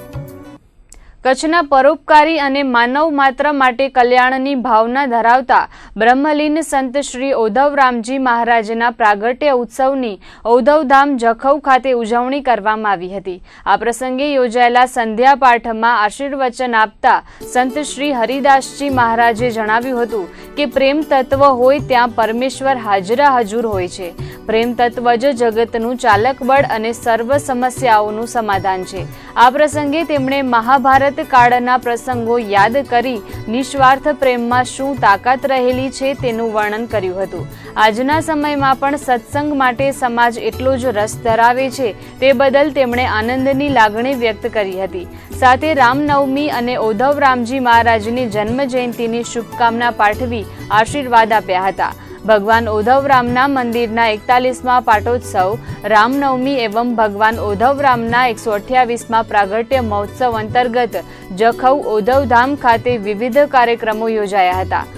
કચ્છના પરોપકારી અને માનવ માત્ર માટે કલ્યાણની ભાવના ધરાવતા બ્રહ્મલીન સંત શ્રી ઓધવરામજી મહારાજના પ્રાગટ્ય ઉત્સવની ઓધવધામ જખૌ ખાતે ઉજવણી કરવામાં આવી હતી. આ પ્રસંગે યોજાયેલા સંધ્યા પાઠમાં આશીર્વચન આપતા સંત શ્રી હરિદાસજી મહારાજે જણાવ્યું હતું કે પ્રેમ તત્વ હોય ત્યાં પરમેશ્વર હાજરા હજુર હોય છે. પ્રેમ તત્વ જ જગતનું ચાલક બળ અને સર્વ સમસ્યાઓનું સમાધાન છે. આ પ્રસંગે તેમણે મહાભારત કાળના પ્રસંગો યાદ કરી નિસ્વાર્થ પ્રેમમાં શું તાકાત રહેલી છે તેનું વર્ણન કર્યું હતું. આજના સમયમાં પણ સત્સંગ માટે સમાજ એટલો જ રસ ધરાવે છે તે બદલ તેમણે આનંદની લાગણી વ્યક્ત કરી હતી. સાથે રામનવમી અને ઓધવરામજી મહારાજની જન્મ જયંતિની શુભકામના પાઠવી આશીર્વાદ આપ્યા હતા. ભગવાન ઓધવરામના મંદિરના 41મા પાટોત્સવ, રામનવમી એવં ભગવાન ઓધવરામના 128મા પ્રાગટ્ય મહોત્સવ અંતર્ગત જખૌ ઓધવધામ ખાતે વિવિધ કાર્યક્રમો યોજાયા હતા.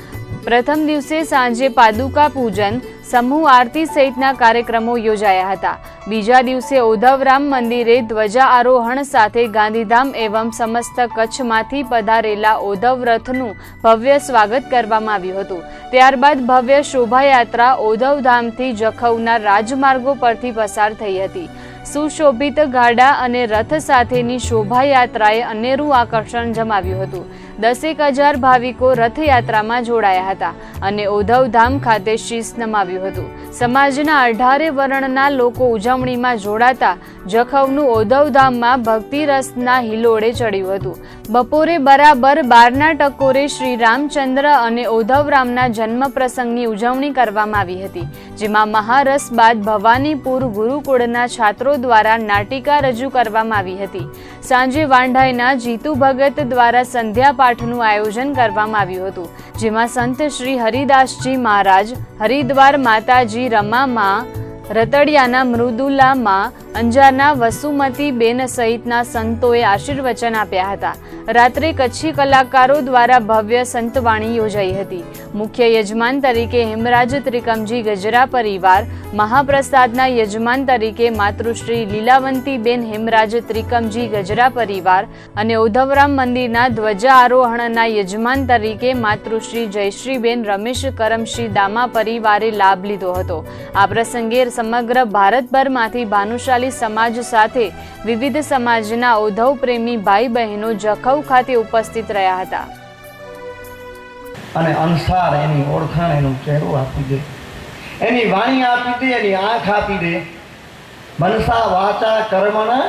પ્રથમ દિવસે સાંજે પાદુકા પૂજન, સમૂહ આરતી સહિતના કાર્યક્રમો યોજાયા હતા. બીજા દિવસે ઓધવરામ મંદિરે ધ્વજા આરોહણ સાથે ગાંધીધામ એવં સમસ્ત કચ્છમાંથી પધારેલા ઓધવ રથનું ભવ્ય સ્વાગત કરવામાં આવ્યું હતું. ત્યારબાદ ભવ્ય શોભાયાત્રા ઓધવધામથી જખૌના રાજમાર્ગો પરથી પસાર થઈ હતી. સુશોભિત ગાડા અને રથ સાથેની શોભાયાત્રાએ અનેરું આકર્ષણ જમાવ્યું હતું. 10,000 ભાવિકો રથયાત્રામાં જોડાયા હતા અને ઉદ્ધવધામ ખાતે શીશ નમાવ્યું હતું. સમાજના 18 વર્ણના લોકો ઉજવણીમાં જોડાતા જખૌનું ઉદ્ધવધામમાં ભક્તિરસના હિલોળે ચડ્યું હતું. બપોરે બરાબર 12ના ટકોરે શ્રી રામચંદ્ર અને ઉદ્ધવરામના જન્મ પ્રસંગની ઉજવણી કરવામાં આવી હતી, જેમાં મહારસ બાદ ભવાનીપુર ગુરુકુળના છાત્રો દ્વારા નાટિકા રજૂ કરવામાં આવી હતી. સાંજે વાંઢાઈના જીતુ ભગત દ્વારા સંધ્યા પાઠનું આયોજન કરવામાં આવ્યું હતું, જેમાં સંત શ્રી હરિદાસજી મહારાજ, હરિદ્વાર માતાજી રમામાં, રતડિયાના મૃદુલામાં, અંજારના વસુમતીબેન સહિતના સંતોએ આશીર્વચન આપ્યા હતા. રાત્રે કચ્છી કલાકારો દ્વારા ભવ્ય સંતવાણી યોજાઈ હતી. મુખ્ય યજમાન તરીકે હેમરાજ ત્રિકમજી ગજરા પરિવાર, મહાપ્રસાદના યજમાન તરીકે માતૃશ્રી લીલાવંતીબેન હેમરાજ ત્રિકમજી ગજરા પરિવાર અને ઉદ્ધવરામ મંદિરના ધ્વજા આરોહણના યજમાન તરીકે માતૃશ્રી જયશ્રીબેન રમેશ કરમશી દામા પરિવારે લાભ લીધો હતો. આ પ્રસંગે સમગ્ર ભારતભરમાંથી ભાનુશાલી સમાજ સાથે વિવિધ સમાજના ઉદ્ધવ પ્રેમી ભાઈ બહેનો જખૌ ખાતે ઉપસ્થિત રહ્યા હતા. અને અનસાર એની ઓળખાણ, એનો ચહેરો આપી દે, એની વાણી આપી દે, એની આંખ આપી દે. મનસા વાચા કર્મના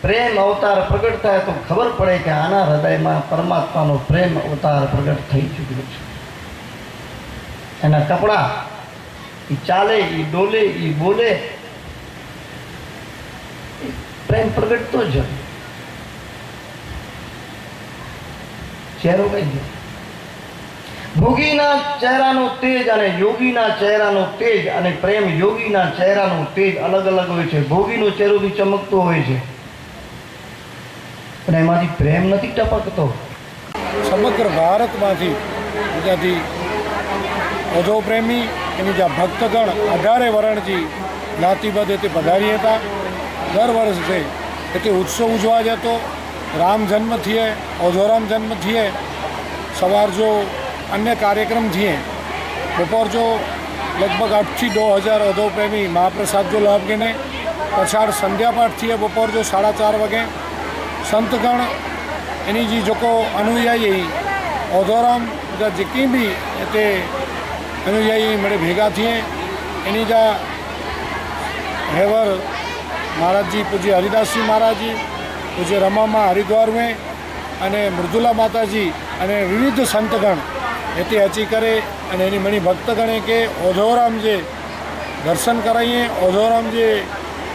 પ્રેમ અવતાર પ્રગટ થાય તો ખબર પડે કે આના હૃદયમાં પરમાત્માનો પ્રેમ અવતાર પ્રગટ થઈ ચૂક્યો છે. એના કપડાં, એ ચાલે, એ ડોલે, એ બોલે, પ્રેમ પ્રગટતો જ. ચહેરો કઈ ભોગીના ચહેરાનો તેજ અને યોગીના ચહેરાનો તેજ અને પ્રેમ યોગીના ચહેરાનો તેજ અલગ અલગ હોય છે. ભોગીનો ચહેરો બી ચમકતો હોય છે, પણ એમાંથી પ્રેમ નથી ટપકતો. સમગ્ર ભારતમાંથી બધાથી ઉદ્ધવ પ્રેમી એની જ્યાં ભક્તગણ 18 વર્ણથી જ્ઞાતિબદ્ધ તે પધારી હતા. દર વર્ષે એટલે ઉત્સવ ઉજવા જતો. રામ જન્મ થઈએ, ઉદ્ધવરામ જન્મ થઈએ, સવાર જો अन्य कार्यक्रम थिए, बपोर जो लगभग 8 થી 9,000 उद्धव प्रेमी महाप्रसाद जो लाभ गए. पछाड़ संध्या पाठ थी बपोर जो 4:30 वगे. संतगण एनी जी जो को अनुयायी उद्धवराम जितनी भी ते अनुयायी मेरे भेगा थिए. एनी जा हेवर महाराज जी, पूज्य हरिदास जी महाराज जी, पूज्य रमा हरिद्वार में અને મૃદુલા માતાજી અને વિવિધ સંતગણ એથી હચી કરે અને એની મણી ભક્તગણે કે ઉદ્ધવરામ જે દર્શન કરાવીએ, ઉદ્ધવરામ જે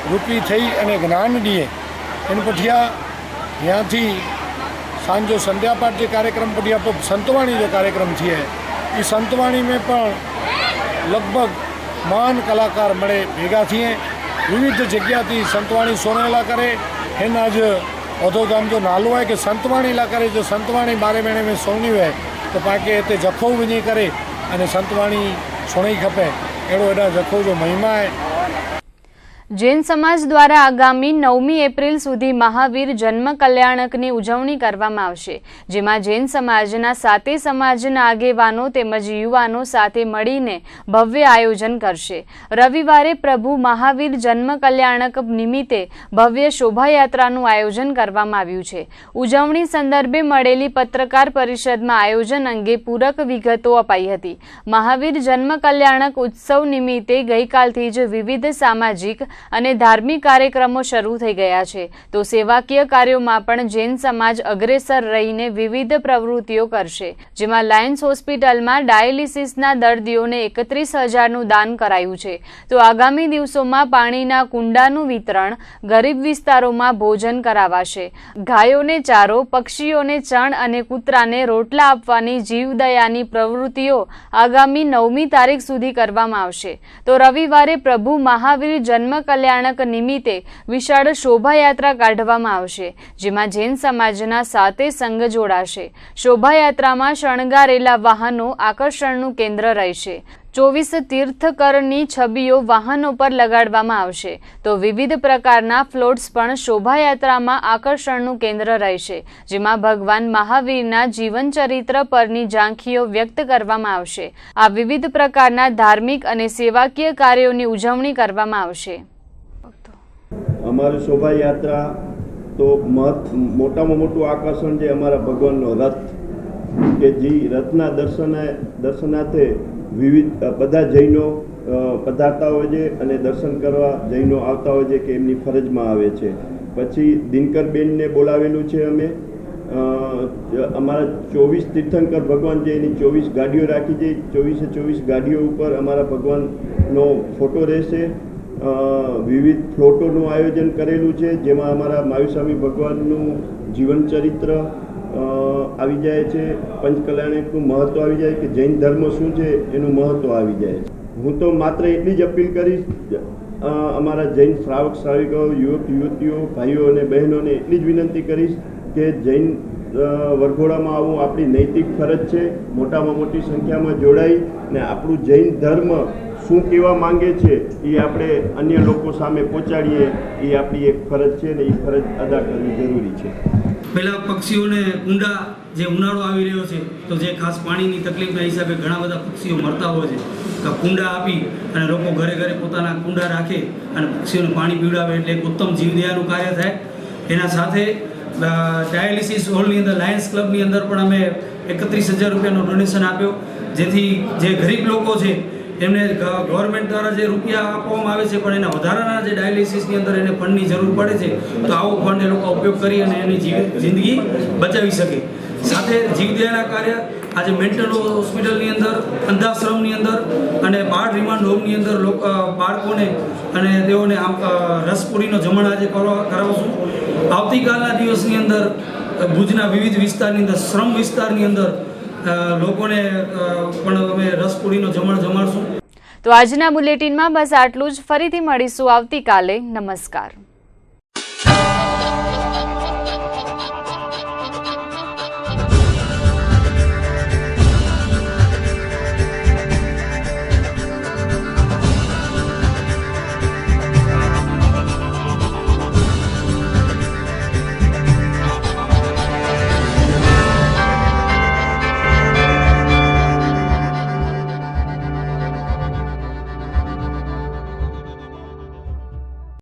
રૂપી થઈ અને જ્ઞાન દીએ એને પઠિયા ત્યાંથી સાંજો સંધ્યાપાઠ જે કાર્યક્રમ પઠિયા તો સંતવાણી जो कार्यक्रम थिए એ સંતવાણી में પણ લગભગ મહાન કલાકાર મળે ભેગા થઈએ. વિવિધ જગ્યાથી સંતવાણી સોનેલા કરે. એના જ उद्धवधाम जो नालो है कि संतवाणी ला करे. जो संतवाणी बारे महीने में सोनी हुए तो पाके ते जखौ विनी करे અને સંતવાણી સોણી ખપે એડો એડા જખો જો મહિમા है. જૈન સમાજ દ્વારા આગામી 9મી એપ્રિલ સુધી મહાવીર જન્મ કલ્યાણકની ઉજવણી કરવામાં આવશે, જેમાં જૈન સમાજના 7 સમાજના આગેવાનો તેમજ યુવાનો સાથે મળીને ભવ્ય આયોજન કરશે. રવિવારે પ્રભુ મહાવીર જન્મ કલ્યાણક નિમિત્તે ભવ્ય શોભાયાત્રાનું આયોજન કરવામાં આવ્યું છે. ઉજવણી સંદર્ભે મળેલી પત્રકાર પરિષદમાં આયોજન અંગે પૂરક વિગતો અપાઈ હતી. મહાવીર જન્મ કલ્યાણક ઉત્સવ નિમિત્તે ગઈકાલથી જ વિવિધ સામાજિક અને ધાર્મિક કાર્યક્રમો શરૂ થઈ ગયા છે, તો સેવાકીય કાર્યોમાં પણ જૈન સમાજ અગ્રેસર રહીને વિવિધ પ્રવૃત્તિઓ કરશે, જેમાં લાયન્સ હોસ્પિટલમાં ડાયાલિસિસના દર્દીઓને 31,000નું દાન કરાયું છે. તો આગામી દિવસોમાં પાણીના કુંડાનું વિતરણ, ગરીબ વિસ્તારોમાં ભોજન કરાવાશે. ગાયોને ચારો, પક્ષીઓને ચણ અને કૂતરાને રોટલા આપવાની જીવદયાની પ્રવૃત્તિઓ આગામી 9મી તારીખ સુધી કરવામાં આવશે. તો રવિવારે પ્રભુ મહાવીર જન્મ કલ્યાણક નિમિત્તે વિશાળ શોભાયાત્રા કાઢવામાં આવશે, જેમાં જૈન સમાજના 7 સંઘ જોડાશે. શોભાયાત્રામાં શણગારેલા વાહનો આકર્ષણનું કેન્દ્ર રહેશે. 24 તીર્થકરની છબીઓ વાહનો પર લગાડવામાં આવશે. તો વિવિધ પ્રકારના ફ્લોટ્સ પણ શોભાયાત્રામાં આકર્ષણનું કેન્દ્ર રહેશે, જેમાં ભગવાન મહાવીરના જીવનચરિત્ર પરની ઝાંખીઓ વ્યક્ત કરવામાં આવશે. આ વિવિધ પ્રકારના ધાર્મિક અને સેવાકીય કાર્યોની ઉજવણી કરવામાં આવશે. અમારી શોભાયાત્રા તો મોટામાં મોટું આકર્ષણ છે અમારા ભગવાનનો રથ, કે જે રથના દર્શનાર્થે વિવિધ બધા જૈનો પધારતા હોય છે અને દર્શન કરવા જૈનો આવતા હોય છે, કે એમની ફરજમાં આવે છે. પછી દિનકરબેનને બોલાવેલું છે અમે. અમારા 24 તીર્થંકર ભગવાન છે, એની 24 ગાડીઓ રાખી છે. 24 ગાડીઓ ઉપર અમારા ભગવાનનો ફોટો રહેશે. વિવિધ ફ્લોટોનું આયોજન કરેલું છે, જેમાં અમારા મહાવીર ભગવાનનું જીવન ચરિત્ર આવી જાય છે, પંચકલ્યાણકનું મહત્ત્વ આવી જાય, કે જૈન ધર્મ શું છે એનું મહત્ત્વ આવી જાય છે. હું તો માત્ર એટલી જ અપીલ કરીશ અમારા જૈન શ્રાવક શ્રાવિકાઓ, યુવક યુવતીઓ, ભાઈઓ અને બહેનોને એટલી જ વિનંતી કરીશ કે જૈન વરઘોડામાં આવવું આપણી નૈતિક ફરજ છે. મોટામાં મોટી સંખ્યામાં જોડાઈ ને આપણું જૈન ધર્મ શું કહેવા માંગે છે એ આપણે અન્ય લોકો સામે પહોંચાડીએ, એ આપણી એક ફરજ છે ને એ ફરજ અદા કરવી જરૂરી છે. પહેલાં પક્ષીઓને કુંડા, જે ઉનાળો આવી રહ્યો છે તો જે ખાસ પાણીની તકલીફના હિસાબે ઘણા બધા પક્ષીઓ મરતા હોય છે, તો કુંડા આપી અને લોકો ઘરે ઘરે પોતાના કુંડા રાખે અને પક્ષીઓને પાણી પીવડાવે, એટલે એક ઉત્તમ જીવદયાનું કાર્ય થાય. એના સાથે ડાયાલિસિસ હોલની અંદર લાયન્સ ક્લબની અંદર પણ અમે 31,000 રૂપિયાનો ડોનેશન આપ્યો, જેથી જે ગરીબ લોકો છે એમને ગવર્મેન્ટ દ્વારા જે રૂપિયા આપવામાં આવે છે, પણ એના વધારાના જે ડાયાલિસિસની અંદર એને ફંડની જરૂર પડે છે, તો આવો ફંડ એ લોકો ઉપયોગ કરી અને એની જિંદગી બચાવી શકે. સાથે જીવદયાના કાર્ય આજે મેન્ટલ હોસ્પિટલની અંદર, અંધાશ્રમની અંદર અને બાળ રિમાન્ડ હોમની અંદર બાળકોને અને તેઓને રસપુરીનો જમણ આજે કરાવશું. આવતીકાલના દિવસની અંદર ભુજના વિવિધ વિસ્તારની અંદર, શ્રમ વિસ્તારની અંદર લોકોને પણ અમે રસપુરીનો જમણ જમાડશું. તો આજના બુલેટિનમાં બસ આટલું જ. ફરીથી મળીશું આવતીકાલે. નમસ્કાર.